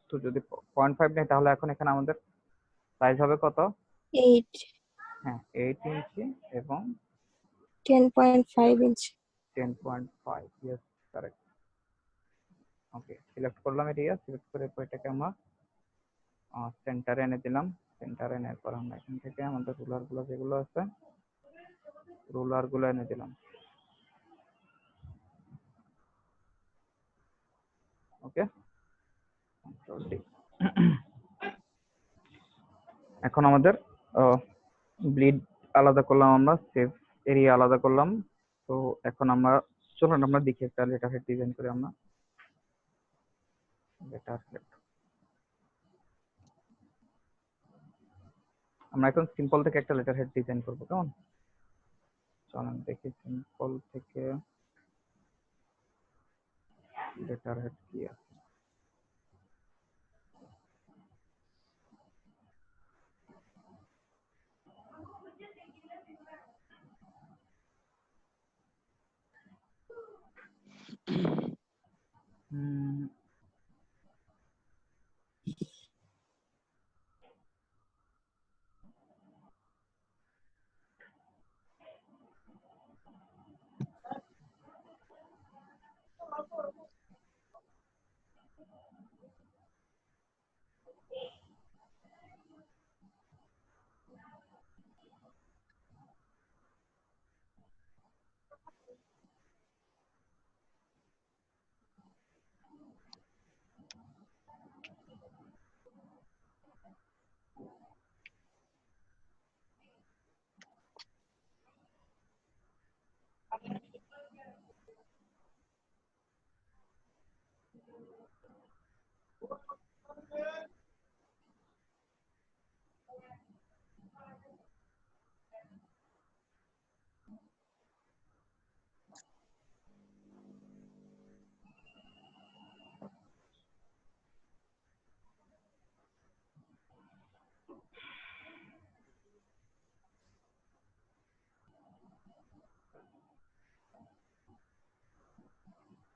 তো যদি 0.5 নেই তাহলে এখন এখানে আমাদের সাইজ হবে কত? 8 হ্যাঁ 8 ইঞ্চি এবং 10.5 ইঞ্চি। 10.5, ইয়েস কারেক্ট। ওকে, সিলেক্ট করলাম এরিয়া, সিলেক্ট করে এটাকে আমরা সেন্টারে এনে দিলাম। সেন্টারে এনে পর আমরা এখান থেকে আমাদের রুলার গুলো যেগুলো আছে, রুলার গুলো এনে দিলাম। ওকে, এখন আমাদের ব্লিড আলাদা করলাম, আমরা সেভ এরিয়া আলাদা করলাম। তো এখন আমরা চলুন আমরা দেখি একটা লেটার হেড ডিজাইন করে। আমরা লেটার হেড আমরা এখন সিম্পল থেকে একটা লেটার হেড ডিজাইন করবো, কেমন? চলেন দেখি সিম্পল থেকে লেটার হেড কি আছে।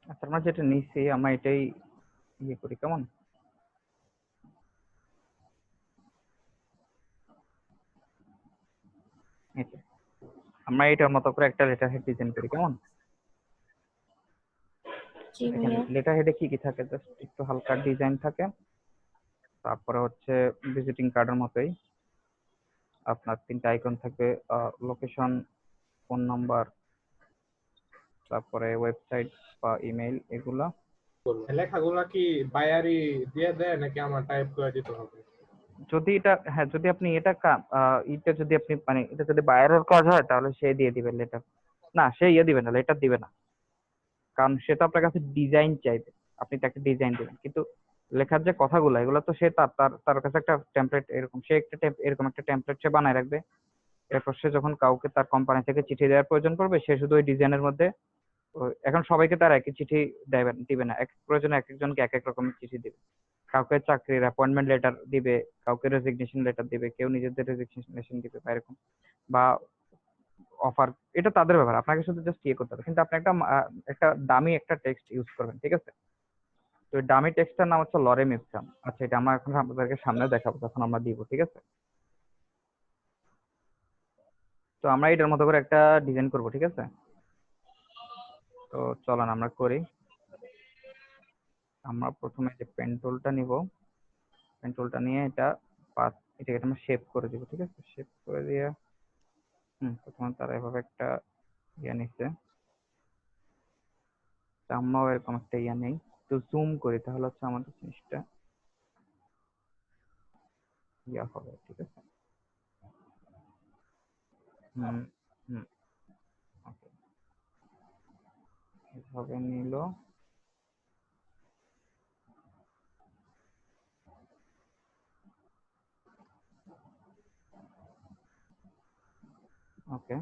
আচ্ছা, আমরা যেটা নিচ্ছি আমরা এটাই ইয়ে করি, কেমন? এই যে, আমরা এটার মতো করে একটা লেটার হেড ডিজাইন করি, কেমন? জি দেখেন ভাইয়া। লেটার হেডে কি কি থাকে, জাস্ট একটু হালকা ডিজাইন থাকে, তারপরে হচ্ছে ভিজিটিং কার্ডের মতোই আপনার 3টা আইকন থাকবে, লোকেশন, ফোন নাম্বার, তারপরে ওয়েবসাইট বা ইমেল, এগুলা। লেখাগুলা কি বায়ারি দিয়ে দেয় নাকি আমার টাইপ করে দিতে হবে? যদি এটা, হ্যাঁ, যদি আপনি এটা এটা যদি আপনি মানে এটা যদি বাইরের কাজ হয় তাহলে সে দিয়ে দিবে লেটার, না সে ইয়ে দিবে না, লেটার দিবে না, কারণ সে তো আপনার কাছে ডিজাইন চাইবে, আপনি তাকে ডিজাইন দিবেন, কিন্তু লেখার যে কথাগুলো এগুলো তো সে তার তার তার কাছে একটা টেমপ্লেট, এরকম সে একটা এরকম একটা টেমপ্লেট সে বানায় রাখবে। এরপর সে যখন কাউকে তার কোম্পানি থেকে চিঠি দেওয়ার প্রয়োজন পড়বে, সে শুধু ওই ডিজাইনের মধ্যে এখন সবাইকে তার একই চিঠি দিবে না, এক প্রয়োজনে এক একজনকে এক এক রকমের চিঠি দিবে। কাউকে চাকরির অ্যাপয়েন্টমেন্ট লেটার দিবে, কাউকে রেজিগনেশন লেটার দিবে, কেউ নিজেদের রেজিগনেশন দিবে, বা এরকম, বা অফার, এটা তাদের ব্যাপার, আপনাকে শুধু জাস্ট ইয়ে করতে হবে। কিন্তু আপনি একটা একটা দামি একটা টেক্সট ইউজ করবেন, ঠিক আছে? তো ওই দামি টেক্সটটার নাম হচ্ছে লরেম ইপসাম। আচ্ছা, এটা আমরা এখন আপনাদেরকে সামনে দেখাবো যখন আমরা দিব, ঠিক আছে? তো আমরা এটার মতো করে একটা ডিজাইন করব, ঠিক আছে? তো চলেন আমরা করি। আমরা প্রথমে যে পেন টুলটা নিব, পেন টুলটা নিয়ে এটাকে আমরা শেপ করে দিব, ঠিক আছে? শেপ করে দিয়ে প্রথমে তারা এভাবে একটা ইয়ে নিচ্ছে, তা আমরাও এরকম একটা ইয়ে নেই, তো জুম করি, তাহলে হচ্ছে আমাদের জিনিসটা ইয়া হবে, ঠিক আছে? হুম হুম ওকে, এভাবে নিল। ওকে,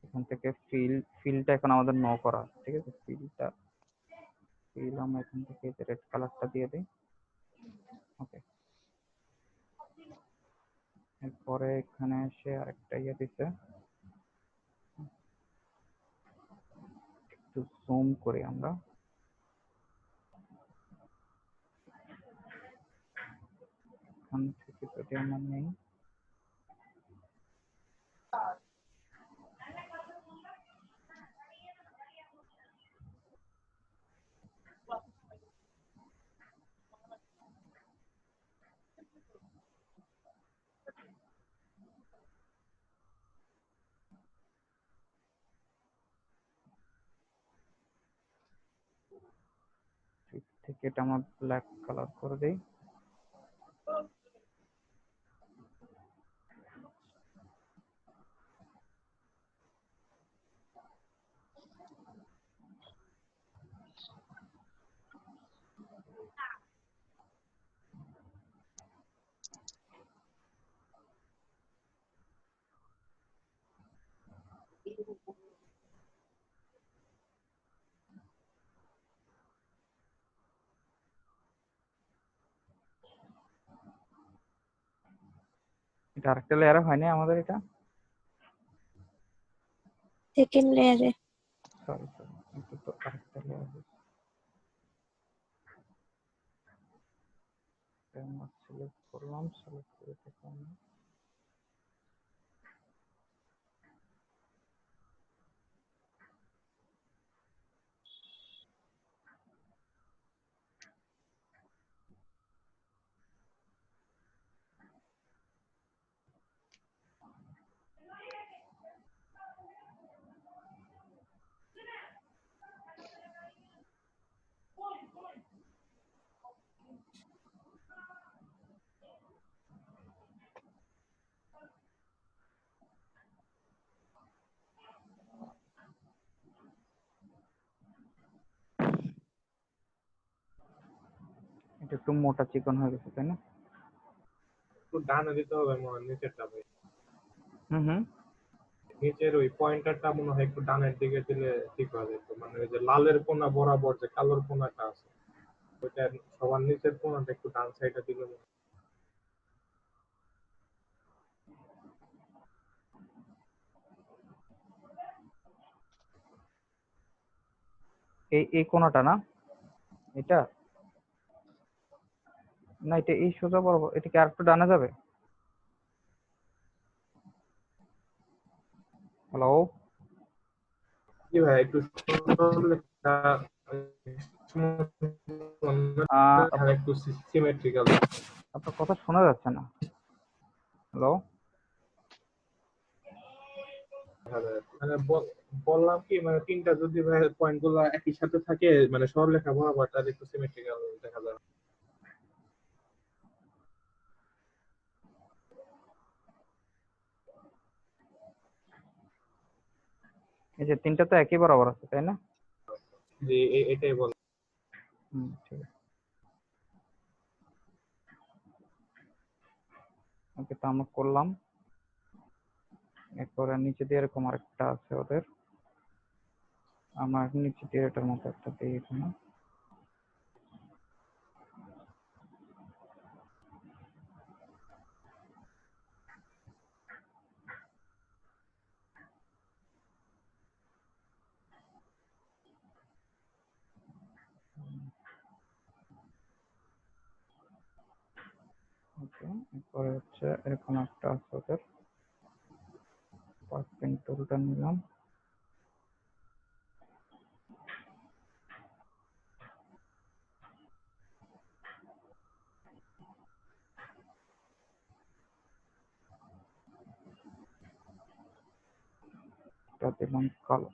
এখান থেকে ফিলটা এখন আমাদের নো করা আছে, ঠিক আছে? ফিল আমরা এখান থেকে রেড কালারটা দিয়ে দিই। ওকে, এরপরে এখানে এসে আরেকটা ইয়ে দিচ্ছে, একটু জুম করি আমরা। এখান থেকে যদি আমরা নেই, থেকে এটা আমরা ব্ল্যাক কালার করে দিই। এটা আরেকটা লেয়ারে হয়নি আমাদের, এটা সেকেন্ড লেয়ারে। সরি এটা তো আরেকটা লেয়ার। আমরা সিলেক্ট করলাম, সিলেক্ট করে দেখলাম একটু মোটা চিকন হয়ে গেছে তাই না? একটু ডানে দিতে হবে মনে হয় নিচেরটা ভাই। হুম। নিচের ওই পয়েন্টারটা মনে হয় একটু ডানের দিকে দিলে ঠিক হয়ে যেত, মানে ওই যে লালের কোনা বরাবর যে কালোর কোনাটা আছে ওইটা সবার নিচের কোনাটা একটু ডান সাইডে দিলে মনে হয়। এই কোণাটা না, এটা না, এটা এই সোজা বরাবর, এটা কি আরেকটু ডানে যাবে? হ্যালো? জি ভাই একটু সরলরেখা আর একটু সিমেট্রিক্যাল। আপনার কথা শোনা যাচ্ছে না। হ্যালো? মানে বললাম কি, মানে তিনটা যদি ভাই পয়েন্ট গুলো একই সাথে থাকে মানে সরলরেখা বরাবর, তাহলে একটু সিমেট্রিক্যাল দেখা যায়। এই যে তিনটা তো একই বরাবর আছে তাই না? জি এটাই বল। ঠিক আছে। ওকে, তো আমরা করলাম। এরপরে নিচে দিয়ে এরকম আরেকটা আছে ওদের, আমার নিচে দিয়ে এটার মতো একটা দিই এখানে। ওকে, এরপরে হচ্ছে এরকম একটা আছে ওদের, পেন টুলটা নিলাম। এটা দিলাম কালো।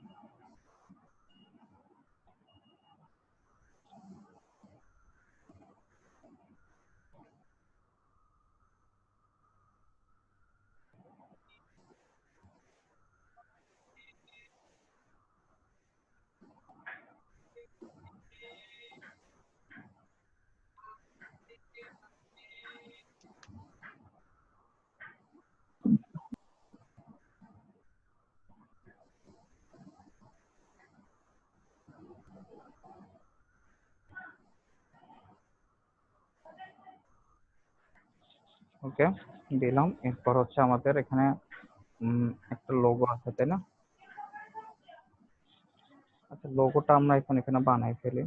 ওকে, দিলাম। এরপর হচ্ছে আমাদের এখানে একটা লোগো আছে তাই না? আচ্ছা, লোগোটা আমরা এখন এখানে বানাই ফেলি।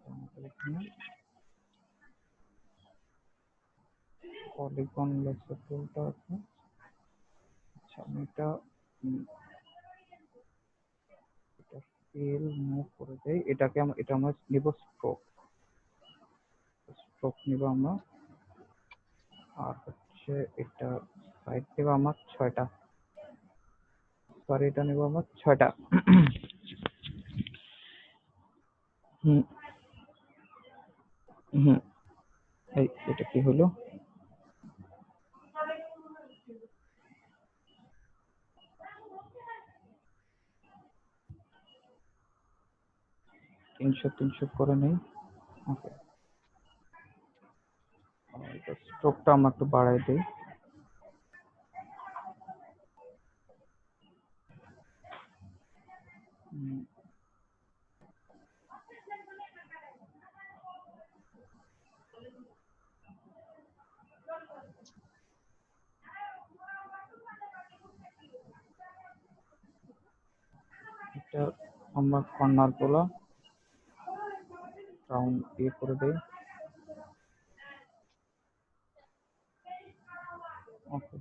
আমাদের এখানে পলিগন লেসার টুলটা আছে। আচ্ছা, আমি এটা স্কেল মুভ করে দেই। এটা আমরা নিব স্ট্রোক নিব আমরা। আর হচ্ছে এটা সাইড দেব আমার 6টা, সরি এটা নেব আমার 6টা। হুম হুম, এটা কি হলো? তিনশো করে নেই। ওকে, স্ট্রোকটা আমরা একটু বাড়াই দিই। এটা আমরা কর্নার গুলো রাউন্ড করে দেই। ওকে,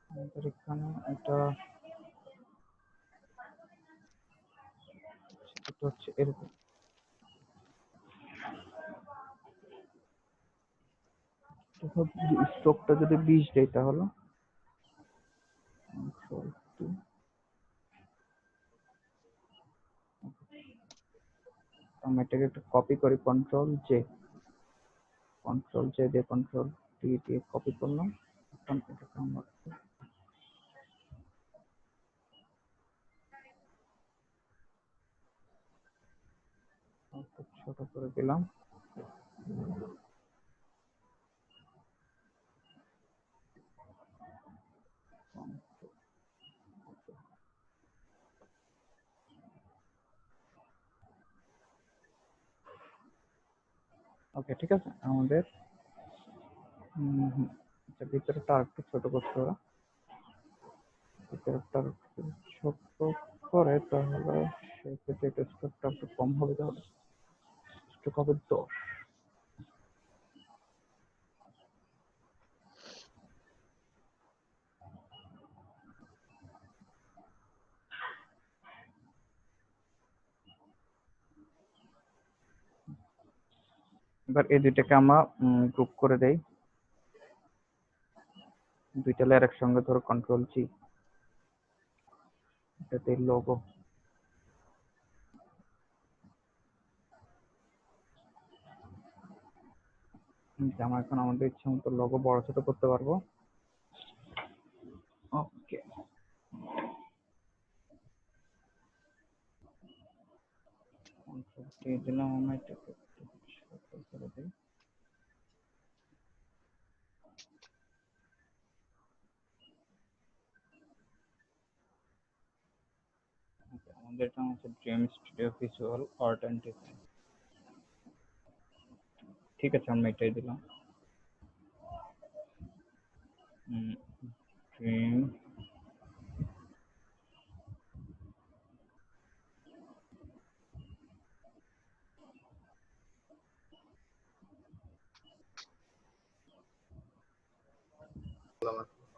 আমাদের এখানে এটা হচ্ছে এরকম। স্ট্রোকটা যদি 20 দেই তাহলে আমি এটাকে একটু কপি করি, কন্ট্রোল জে দিয়ে কন্ট্রোল টি দিয়ে কপি করলাম। এখন এটাকে আমরা একটু ছোট করে দিলাম। ওকে, ঠিক আছে। আমাদের আচ্ছা, ভিতরেরটা আরেকটু ছোট করতে হবে। ভিতরেরটা আরেকটু ছোট করে তাহলে সেক্ষেত্রে এটা স্ট্রোকটা একটু কম হবে, তাহলে স্ট্রোক হবে 10। এবার এই দুইটাকে আমরা গ্রুপ করে দেই। দুইটা লেয়ার একসঙ্গে ধরো, কন্ট্রোল জি, এটাতে লোগো। আমরা এখন আমাদের ইচ্ছা মতো লোগো বড় ছোট করতে পারবো। ওকে, দিয়ে দিলাম। আমরা এটাকে একটু ছোট করে দিই। আমাদের এটা হচ্ছে dream studio visual art and design. ঠিক আছে, আমরা এটাই দিলাম। ড্রিম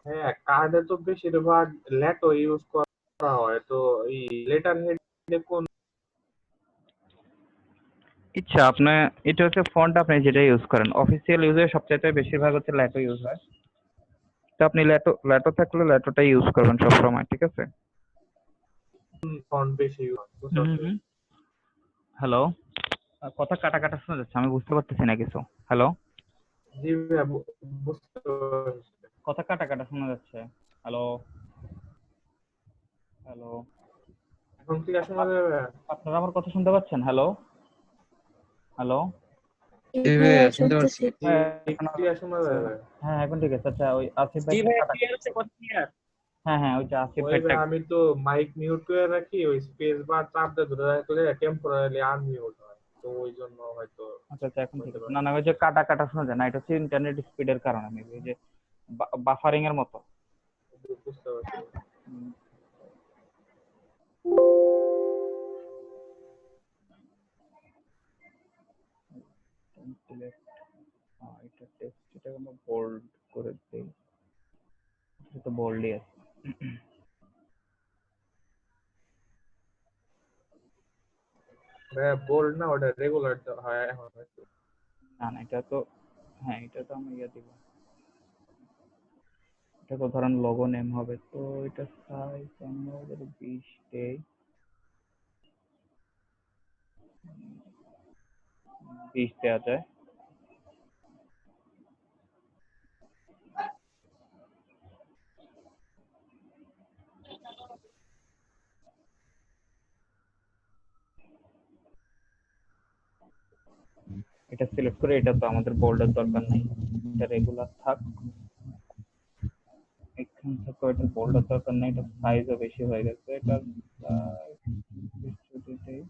হ্যাঁ, কার্ডে তো বেশিরভাগ ল্যাটো ইউজ করা হয়, তো এই লেটার হেডে কোন ইচ্ছা আপনি, এটা হচ্ছে ফন্ট আপনি যেটা ইউজ করেন। অফিসিয়াল ইউজে সবচাইতে বেশিরভাগ হচ্ছে ল্যাটো ইউজ হয়। তো আপনি ল্যাটো থাকলে ল্যাটোটাই ইউজ করবেন সবসময়, ঠিক আছে? ফন্ট বেশি ইউজ হয়? বুঝতে পারছি। হ্যালো, কথা কাটা কাটা শোনা যাচ্ছে, আমি বুঝতে পারতেছি না কিছু। হ্যালো, জি ভাইয়া, বুঝতে পারছি। কথা কাটা কাটা শোনা যাচ্ছে। হ্যালো হ্যালো, এখন ক্লিয়ার শোনা যাবে? আপনারা আমার কথা শুনতে পাচ্ছেন? হ্যালো হ্যালো, জি ভাইয়া ভাইয়া শুনতে পাচ্ছি। শুনতেছি। জি, ক্লিয়ার শোনা যাবে? হ্যাঁ এখন ঠিক আছে। আচ্ছা, ওই আসিফ ভাই জি ভাইয়া ক্লিয়ার হচ্ছে, কথা ক্লিয়ার। হ্যাঁ হ্যাঁ, ওই যে আসিফ ওই ভাইটা। ভাই, আমি তো মাইক মিউট করে রাখি, ওই স্পেস বার চাপ দিয়ে ধরে রাখলে টেম্পোরারি আনমিউট হয়, তো ওই জন্য হয়তো আচ্ছা আচ্ছা, এখন ঠিক হতে আছে। পারে। না না, ওই যে কাটা কাটা শোনা যায় না, এটা হচ্ছে ইন্টারনেট স্পিডের কারণে, মেবি ওই যে বাফারিং এর মতো। বুঝতে পারছি। উম, select, এটা টেক্সট, এটা আমরা বোল্ড করে দেই। এটা তো বোল্ডই আছে। ভাইয়া বোল্ড না, ওটা রেগুলার হয় এখন হয়তো। না না, এটা তো, হ্যাঁ এটা তো আমি ইয়ে দিব। এটা তো ধরেন লোগো নেম হবে, তো এটা সাইজ আমরা ওদের 20 দেই, 20 দেওয়া যায়। এটা সিলেক্ট করে, এটা তো আমাদের বোল্ডের দরকার নাই, এটা রেগুলার থাক। এখান থেকে এটা বোল্ডের দরকার নাই, এটা সাইজও বেশি হয়ে গেছে। এটা যদি দেই,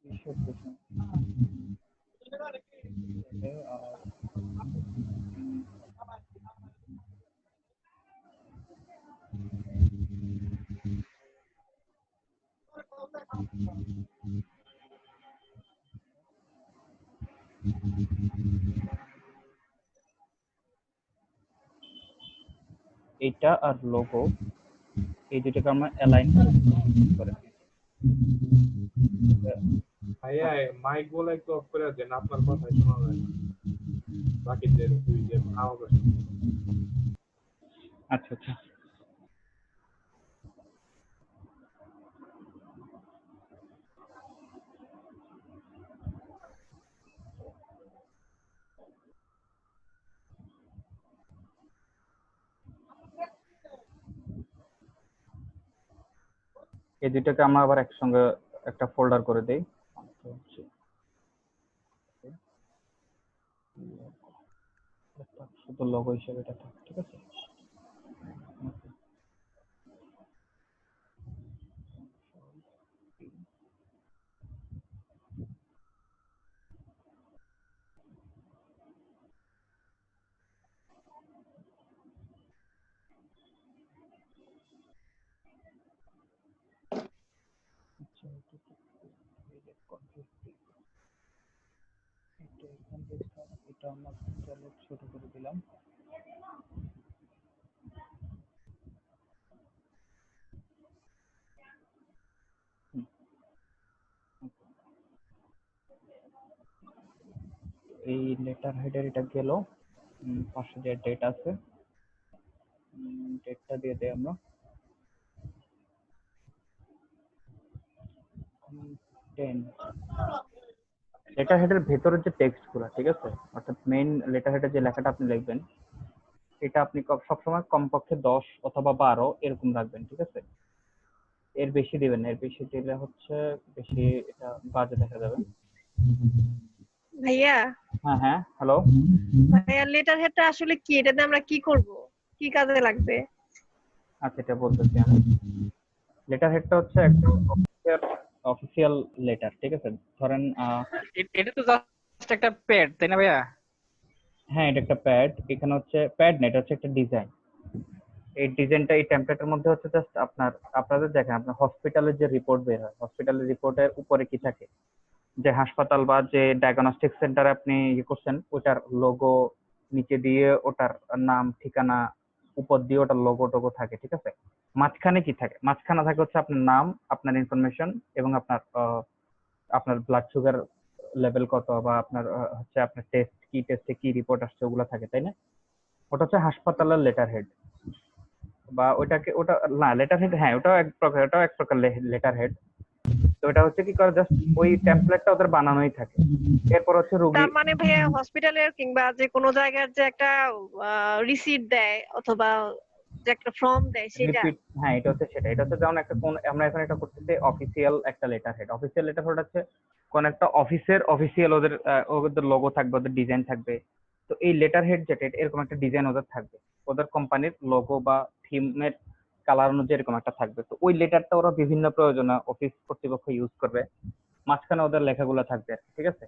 কিসের পিছনে? আর এটা আর লোগো, এই দুটোকে আমরা অ্যালাইন করে দিই। ভাইয়া মাইক গুলো একটু অফ করে দেন, আপনার কথাই শোনা যায় না, বাকিদের দুই যে আওয়াজ আসে। আচ্ছা আচ্ছা, এই দুইটাকে আমরা আবার একসঙ্গে একটা ফোল্ডার করে দেই। শুধু লোগো হিসেবে এটা থাক, ঠিক আছে? এটা আমরা ছোট করে দিলাম। এই লেটার হেডের এটা গেল, পাশে যে ডেট আছে ডেটটা দিয়ে দেই আমরা 10। লেটার হেডের ভেতরের যে টেক্সট গুলো, ঠিক আছে, অর্থাৎ মেইন লেটার হেডের যে লেখাটা আপনি লিখবেন এটা আপনি সবসময় কমপক্ষে 10 অথবা 12 এরকম রাখবেন, ঠিক আছে? এর বেশি দিবেন না, এর বেশি দিলে হচ্ছে বেশি এটা বাজে দেখা যাবে। ভাইয়া, হ্যাঁ হ্যাঁ, হ্যালো ভাইয়া লেটার হেডটা আসলে কি? এটাতে আমরা কি করব? কি কাজে লাগবে? আচ্ছা, এটা বলতেছি আমি। লেটার হেডটা হচ্ছে একটা অফিসিয়াল লেটার, ঠিক আছে? ধরেন এটা তো জাস্ট একটা প্যাড, তাই না ভাইয়া? হ্যাঁ, এটা একটা প্যাড। এখানে হচ্ছে প্যাড না, এটা হচ্ছে একটা ডিজাইন। এই ডিজাইনটা এই টেমপ্লেটের মধ্যে হচ্ছে জাস্ট আপনাদের দেখেন, আপনার হসপিটালের যে রিপোর্ট বের হয়, হসপিটালের রিপোর্টের উপরে কি থাকে, যে হাসপাতাল বা যে ডায়াগনস্টিক সেন্টারে আপনি ইয়ে করছেন ওটার লোগো, নিচে দিয়ে ওটার নাম, ঠিকানা, উপর দিয়ে ওটার লোগো টোগো থাকে, ঠিক আছে? মাঝখানে কি থাকে? মাঝখানে থাকে হচ্ছে আপনার নাম, আপনার ইনফরমেশন এবং আপনার ব্লাড সুগার লেভেল কত, বা আপনার হচ্ছে আপনার টেস্টে কি রিপোর্ট আসছে, ওগুলো থাকে, তাই না? ওটা হচ্ছে হাসপাতালের লেটার হেড, বা ওটা না লেটার হেড, হ্যাঁ ওটাও এক প্রকার লেটার হেড। তো এটা হচ্ছে কি করে, জাস্ট ওই টেমপ্লেটটা ওদের বানানোই থাকে। এরপর হচ্ছে রোগী, তার মানে ভাইয়া হসপিটালের কিংবা যে কোনো জায়গার যে একটা রিসিট দেয় অথবা যে একটা ফর্ম দেয় সেটা। রিপিট, হ্যাঁ এটা হচ্ছে সেটা। এটা হচ্ছে যেমন আমরা এখন এটা করতেছি অফিসিয়াল একটা letter head. Official letter head হচ্ছে কোন একটা অফিসের অফিসিয়াল ওদের লোগো থাকবে, ওদের ডিজাইন থাকবে। তো এই লেটার হেড যেটা, এরকম একটা ডিজাইন ওদের থাকবে, ওদের কোম্পানির লোগো বা থিমের কালার অনুযায়ী এরকম একটা থাকবে। তো ওই লেটারটা ওরা বিভিন্ন প্রয়োজনে অফিস কর্তৃপক্ষ ইউজ করবে, মাঝখানে ওদের লেখাগুলো থাকবে, ঠিক আছে?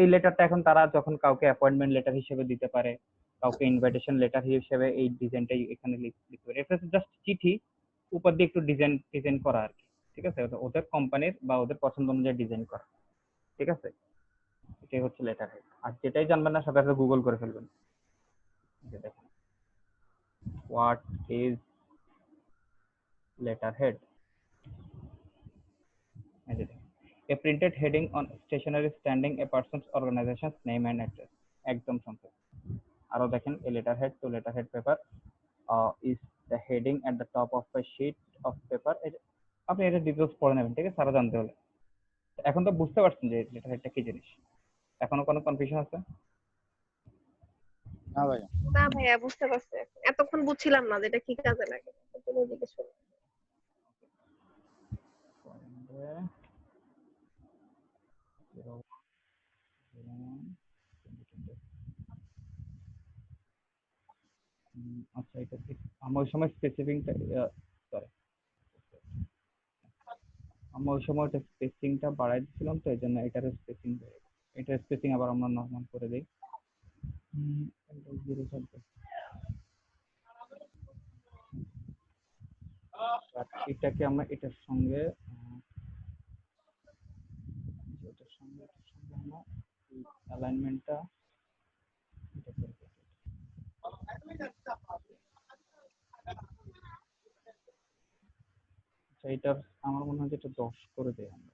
এই লেটারটা এখন তারা যখন কাউকে অ্যাপয়েন্টমেন্ট লেটার হিসেবে দিতে পারে, কাউকে ইনভাইটেশন লেটার হিসেবে এই ডিজাইনটাই এখানে লিখতে পারে। এটা জাস্ট চিঠি, উপর দিয়ে একটু ডিজাইন করা আর কি, ঠিক আছে? ওদের কোম্পানির বা ওদের পছন্দ অনুযায়ী ডিজাইন করা, ঠিক আছে? এটাই হচ্ছে লেটার হেড। আর যেটাই জানবেন না সাথে সাথে গুগল করে ফেলবেন। দেখেন, what is letter head? A printed heading on stationery standing a person's organization's name and address. একদম সংক্ষেপ। আরো দেখেন, a letterhead to letterhead paper is the heading at the top of a sheet of paper. আপনি এটা details পড়ে নেবেন, ঠিক আছে? আরো জানতে হলে। এখন তো বুঝতে পারছেন যে লেটারহেডটা কি জিনিস। এখনো কোনো কনফিউশন আছে? না ভাইয়া। না ভাইয়া, বুঝতে পারছি। এতক্ষণ বুঝছিলাম না যে এটা কি কাজে লাগে, তুমি জিজ্ঞেস করো। আচ্ছা, এটা আমার ওই সময় স্পেসিফিকটা সরি, আমরা ওই সময় ওটা স্পেসিংটা বাড়াই দিছিলাম, তো এই জন্য এটার স্পেসিং আবার আমরা নর্মাল করে দিই। জিরো থাকবে। এটাকে আমরা এটার সঙ্গে আমরা অ্যালাইনমেন্টটা এটা করব। আচ্ছা, এটা আমার মনে হয় যে এটা 10 করে দেই আমরা,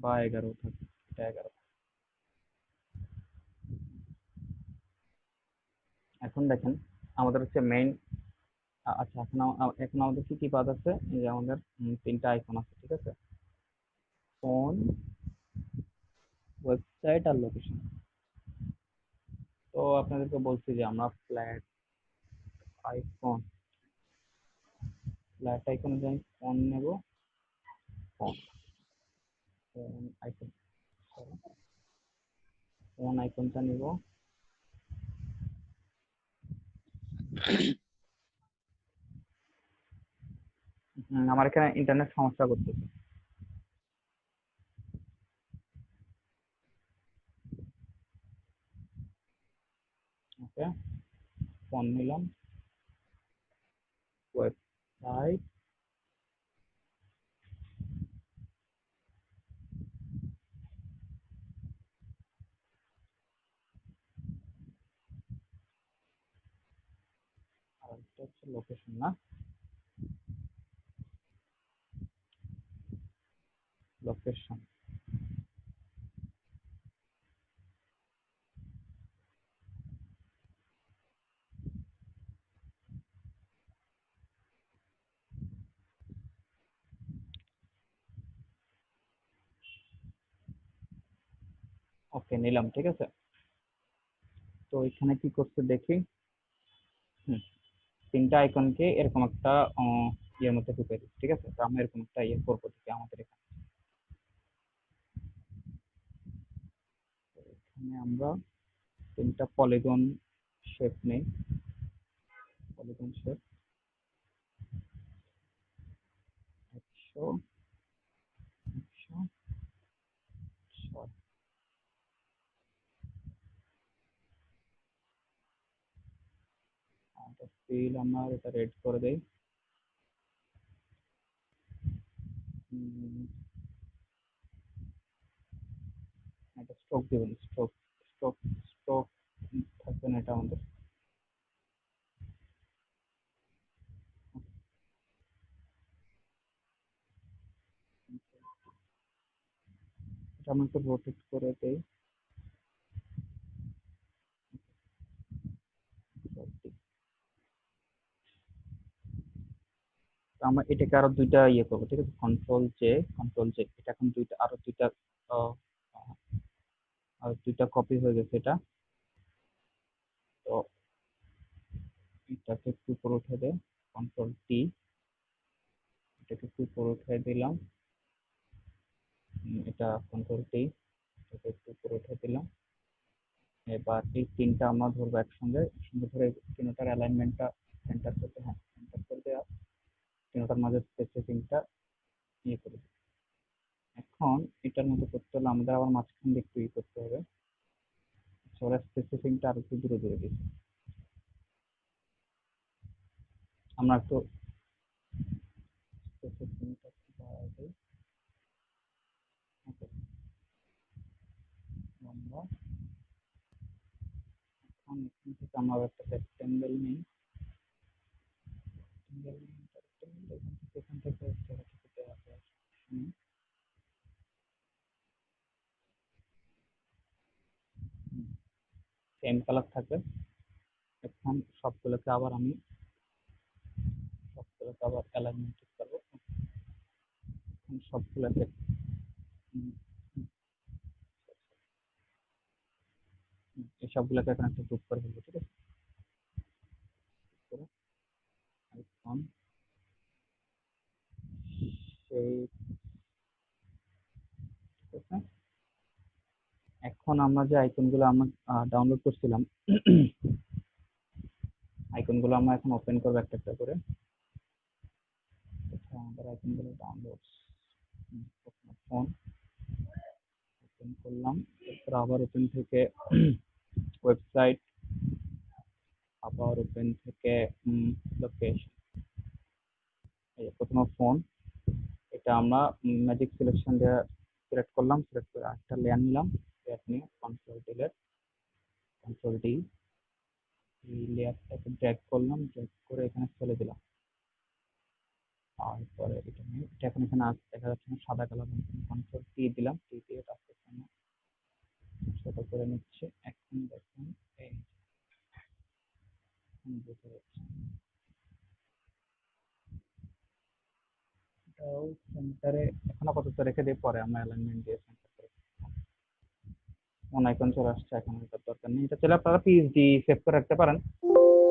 বা 11 থাকে, এটা 11। এখন দেখেন আমাদের হচ্ছে মেইন, আচ্ছা এখন আমাদের কি কি পাস আছে, এই যে আমাদের 3টা আইকন আছে, ঠিক আছে? ফোন, ওয়েবসাইট আর লোকেশন। তো আপনাদেরকে বলছি যে আমরা ফ্ল্যাট আইকন যে ফোন নেব, ফোন আইকন ফোন আইকনটা নেব। আমার এখানে ইন্টারনেট সমস্যা করতেছে। ওকে, ফোন নিলাম, ওয়েবসাইট, আর এটা হচ্ছে লোকেশন না, লোকেশন। ওকে, নিলাম, ঠিক আছে। তো এখানে কি করতে দেখি। হুম, তিনটা আইকনকে এরকম একটা ইয়ের মধ্যে ঢুকে দিই, ঠিক আছে। তো আমরা এরকম একটা ইয়ে করবো দেখি আমাদের এখানে। তো এখানে আমরা তিনটা পলিগন শেপ নেই, পলিগন শেপ 100 100 60। ফিল আমরা এটা রেড করে দেই। এটা স্ট্রোক দিবেন, স্ট্রোক স্ট্রোক স্ট্রোক থাকবে না এটা আমাদের। এটা আমরা একটু রোটেট করে দেই। আমরা এটাকে আরো দুইটা ইয়ে করবো, ঠিক আছে। কন্ট্রোল জে এটা এখন দুইটা আরো দুইটা আহ, আর দুইটা কপি হয়ে গেছে এটা। তো এটাকে একটু উপরে উঠে দে, কন্ট্রোল টি, এটাকে একটু উপরে উঠে দিলাম। এটা কন্ট্রোল টি, এটাকে একটু উপরে উঠে দিলাম। এবার এই তিনটা আমরা ধরবো একসঙ্গে ধরে তিনটার অ্যালাইনমেন্টটা সেন্টার করতে, হ্যাঁ সেন্টার করে দেওয়া, তিনটার মাঝে স্পেসিফিংটা ইয়ে করে দিই। এখন এটার মধ্যে করতে হলে আমাদের আবার মাঝখান দিয়ে একটু ইয়ে করতে হবে। ওরা স্পেসিফিংটা আর একটু দূরে দূরে দিচ্ছি, আমরা একটু স্পেসিফিংটা একটু বাড়াই দিই। ওকে, আমরা এখন এখান থেকে আমরা একটা রেক্টেঙ্গেল নিই, এখান থেকে সেম কালার থাকবে। এখন সবগুলোকে আবার অ্যালাইনমেন্ট করবো। সবগুলোকে এই সবগুলোকে এখন একটা গ্রুপ করে ফেলবো, ঠিক আছে। আইকন সেই, ঠিক আছে। এখন আমরা যে আইকনগুলো আমরা ডাউনলোড করছিলাম, আইকনগুলো আমরা এখন ওপেন করবো একটা একটা করে। আমাদের আইকনগুলো ডাউনলোড, ফোন ওপেন করলাম, এরপর আবার ওপেন থেকে ওয়েবসাইট, আবার ওপেন থেকে লোকেশন। এই প্রথমে ফোন, এটা আমরা ম্যাজিক সিলেকশন দিয়ে সিলেক্ট করলাম, সিলেক্ট করে একটা লেয়ার নিলাম, লেয়ার নিয়ে কন্ট্রোল ডি, এই লেয়ারটাকে ড্র্যাগ করলাম, ড্র্যাগ করে এখানে ফেলে দিলাম। তারপরে এটা নিয়ে এটা এখন এখানে দেখা যাচ্ছে না, সাদা কালার। কন্ট্রোল টি দিলাম, টি দিয়ে তারপর ছোট করে নিচ্ছে। এখন দেখুন এই বুঝতে যাচ্ছে, এটাও সেন্টারে এখন আপাতত রেখে দিয়ে পরে আমরা অ্যালাইনমেন্ট দিয়ে সেন্টার করে মন আইকন চলে আসছে, এখন এটার দরকার নেই। এটা চলে আপনারা পিএইচডি সেভ করে রাখতে পারেন,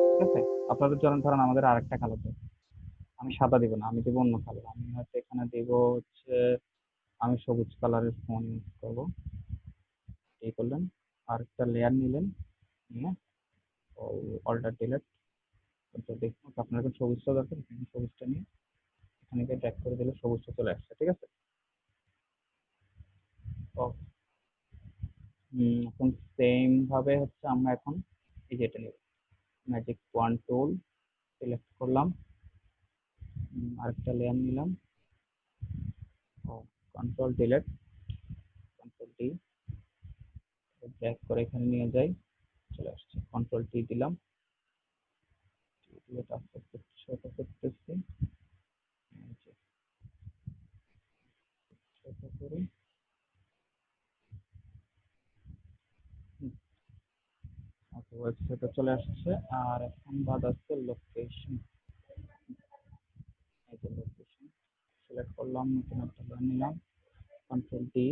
ঠিক আছে। আপনাদের জন্য ধরেন আমাদের আরেকটা কালার দেব, আমি সাদা দিব না, আমি দেবো অন্য কালার। আমি হয়তো এখানে দেব হচ্ছে, আমি সবুজ কালারের ফোন ইউজ করবো। এই করলেন, আরেকটা লেয়ার নিলেন, নিয়ে অল্টার ডিলেট, দেখুন আপনার এখন সবুজটা দরকার, এখানে সবুজটা নিয়ে এখানে গিয়ে ড্র্যাগ করে দিলে সবুজটা চলে আসছে, ঠিক আছে। তো এখন সেম ভাবে হচ্ছে আমরা এখন এই যে এটা নিব, ম্যাজিক ওয়ান টুল সিলেক্ট করলাম, আরেকটা লেয়ার নিলাম, control delete, control D, drag করে এখানে নিয়ে যাই, চলে আসছে। কন্ট্রোল টি দিলাম, ডিলেট আস্তে আস্তে ছোট করতেছি, এই যে ছোট করে, ওয়েবসাইটে চলে আসছে। আর এখন বাদ আছে লোকেশন, এই যে লোকেশন সিলেক্ট করলাম, নতুন একটা লেয়ার নিলাম, কন্ট্রোল ডি,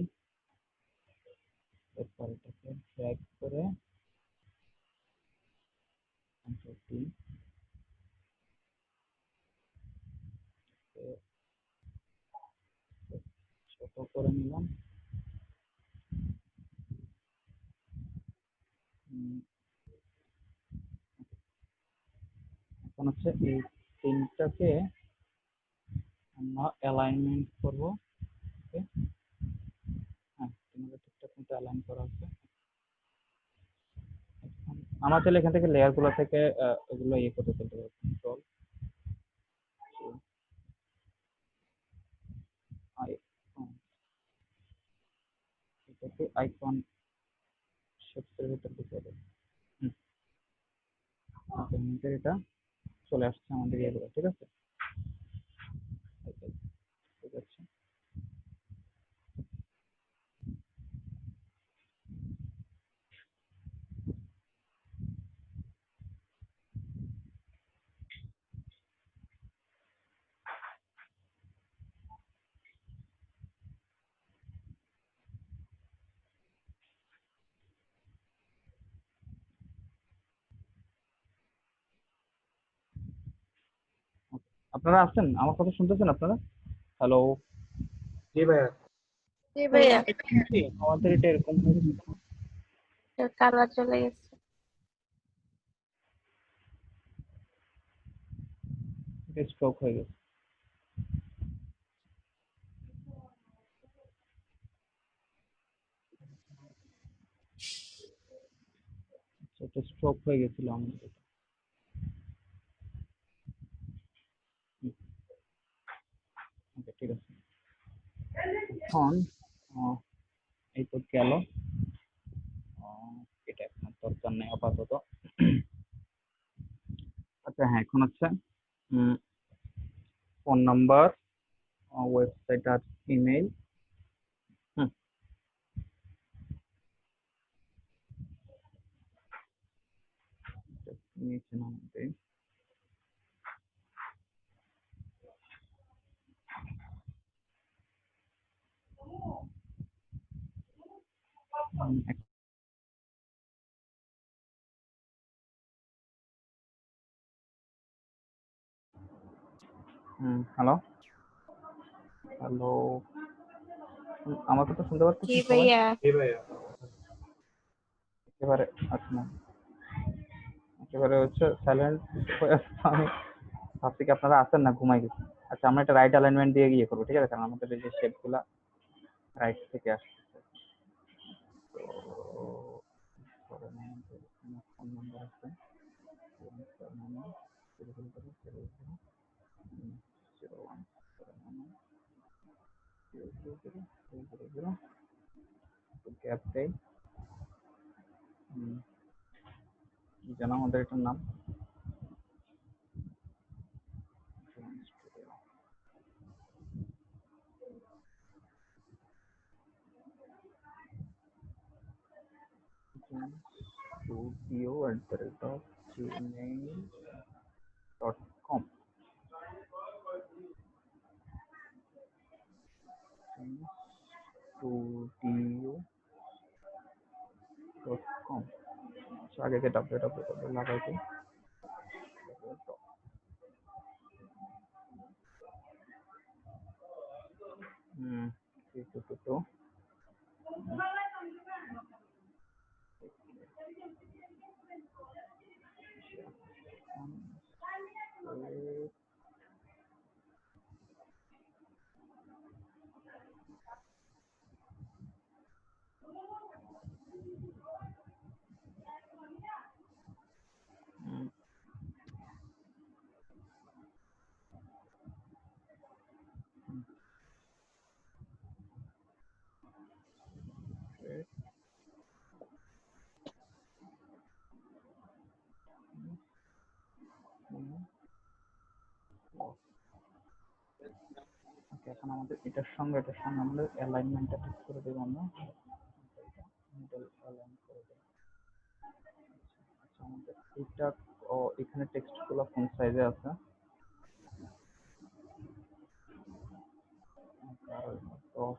এরপর এটাকে ড্র্যাগ করে কন্ট্রোল টি, ছোট করে নিলাম। এখন হচ্ছে এই তিনটাকে আমরা অ্যালাইনমেন্ট করব, ওকে। হ্যাঁ, তিনটা ঠিকঠাক মতো অ্যালাইন করা আছে। এখন আমরা চাইলে এখান থেকে লেয়ার গুলো থেকে এগুলো ইয়ে করতে চলতে পারবো, কন্ট্রোল আই, এটাকে আইকন শেপসের ভিতর ঢুকিয়ে দেবো। আমাদের এটা চলে আসছে আমাদের ইয়েগুলো, ঠিক আছে। ঠিক আছে, আপনারা আসছেন, আমার কথা শুনতেছেন আপনারা? হ্যালো, জি ভাইয়া। জি ভাইয়া, আমাদের এটা এরকম হয়ে গেছে, কালার চলে গেছে। এটা স্ট্রোক হয়ে গেছে। এটা স্ট্রোক হয়ে গেছিল আমাদের এটা। ওকে, ঠিক আছে। এখন এই তো গেল, এটা এখন দরকার নেই আপাতত। আচ্ছা হ্যাঁ, এখন হচ্ছে ফোন নাম্বার, ওয়েবসাইট আর ইমেইল। নিচে নামাতে হ্যালো হ্যালো, আমার কথা শুনতে জি পাচ্ছেন সবাই? ভাইয়া, জি ভাইয়া। একেবারে আচ্ছা না, একেবারে হচ্ছে সাইলেন্ট হয়ে আছে। আমি ভাবছি কি আপনারা আছেন না ঘুমাই গেছেন। আচ্ছা, আমরা একটা রাইট অ্যালাইনমেন্ট দিয়ে ইয়ে করবো, ঠিক আছে, কারণ আমাদের এই যে শেপগুলা রাইট থেকে আসছে। তো ধরেন আমাদের এখানে ফোন নাম্বার আছে 0170001, গ্যাপ দেই, কি যেন আমাদের এটার নাম, studio@gmail.com। studio আগে যে www লাগাই দিই। হুম 3222 ওকে, এখন আমাদের এটার সঙ্গে আমাদের অ্যালাইনমেন্টটা ঠিক করে দেবো আমরা। মিডল অ্যালাইন করে দেবো। আচ্ছা আমাদের এটা এখানে টেক্সট গুলো কোন সাইজে আছে? 10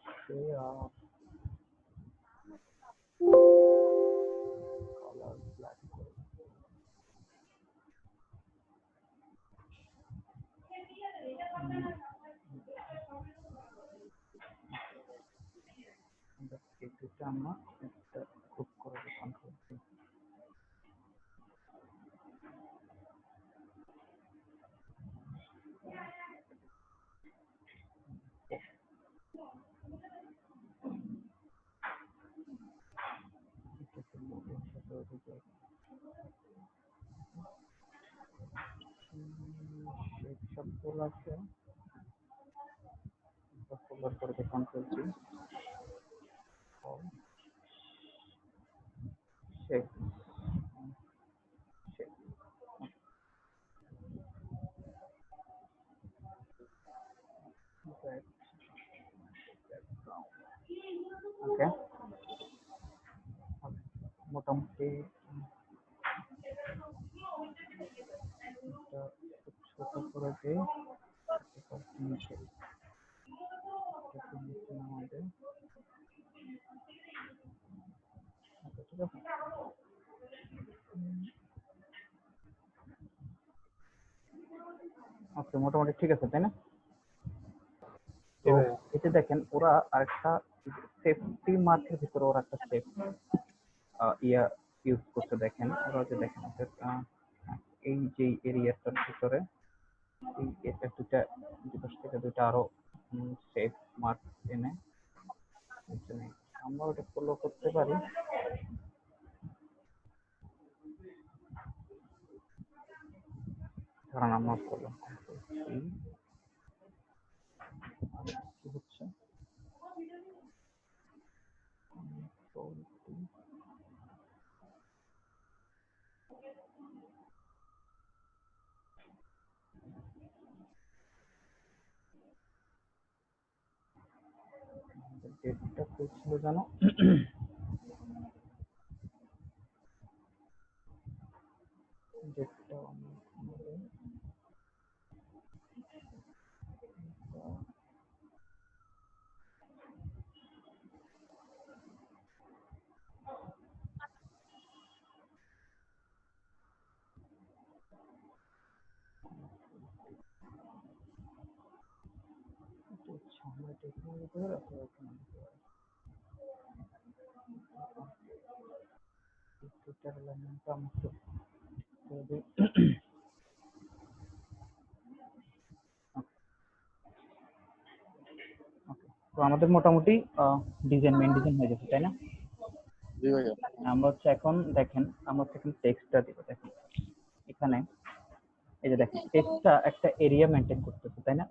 আর কালার ব্ল্যাক করে এটা আমরা একটা গ্রুপ করে দিই, কন্ট্রোল সি। সবগুলো আছে ফোল্ডার করে দিই, কন্ট্রোল সি। শেপ ওকে, মোটামুটি এটা ছোট করে দিই। নিচে আমাদের ঠিক আছে। ওকে, মোটামুটি ঠিক আছে তাই না? তো এতে দেখেন ওরা আরেকটা সেফটি মার্কের ভিতরে ওরা একটা সেফ ইউজ করতে দেখেন। ওরা যে দেখেন এই যে এরিয়াটার ভিতরে এই এটা দুটো থেকে দুটো আরো সেফ মার্ক এনে আমরা ওটা ফলো করতে পারি। কারণ আমরা করলাম কি হচ্ছে ডেটটা করছিল জানো, ডেটটা আমরা টেকনোলজি করে রাখতে পারি। তো আমাদের মোটামুটি মেইন ডিজাইন হয়ে গেছে তাই না? জি ভাইয়া। আমরা হচ্ছে এখন দেখেন, আমরা হচ্ছে এখন টেক্সটটা দিব। দেখেন এখানে এই যে দেখেন টেক্সটটা একটা এরিয়া মেনটেন করতেছে তাই না?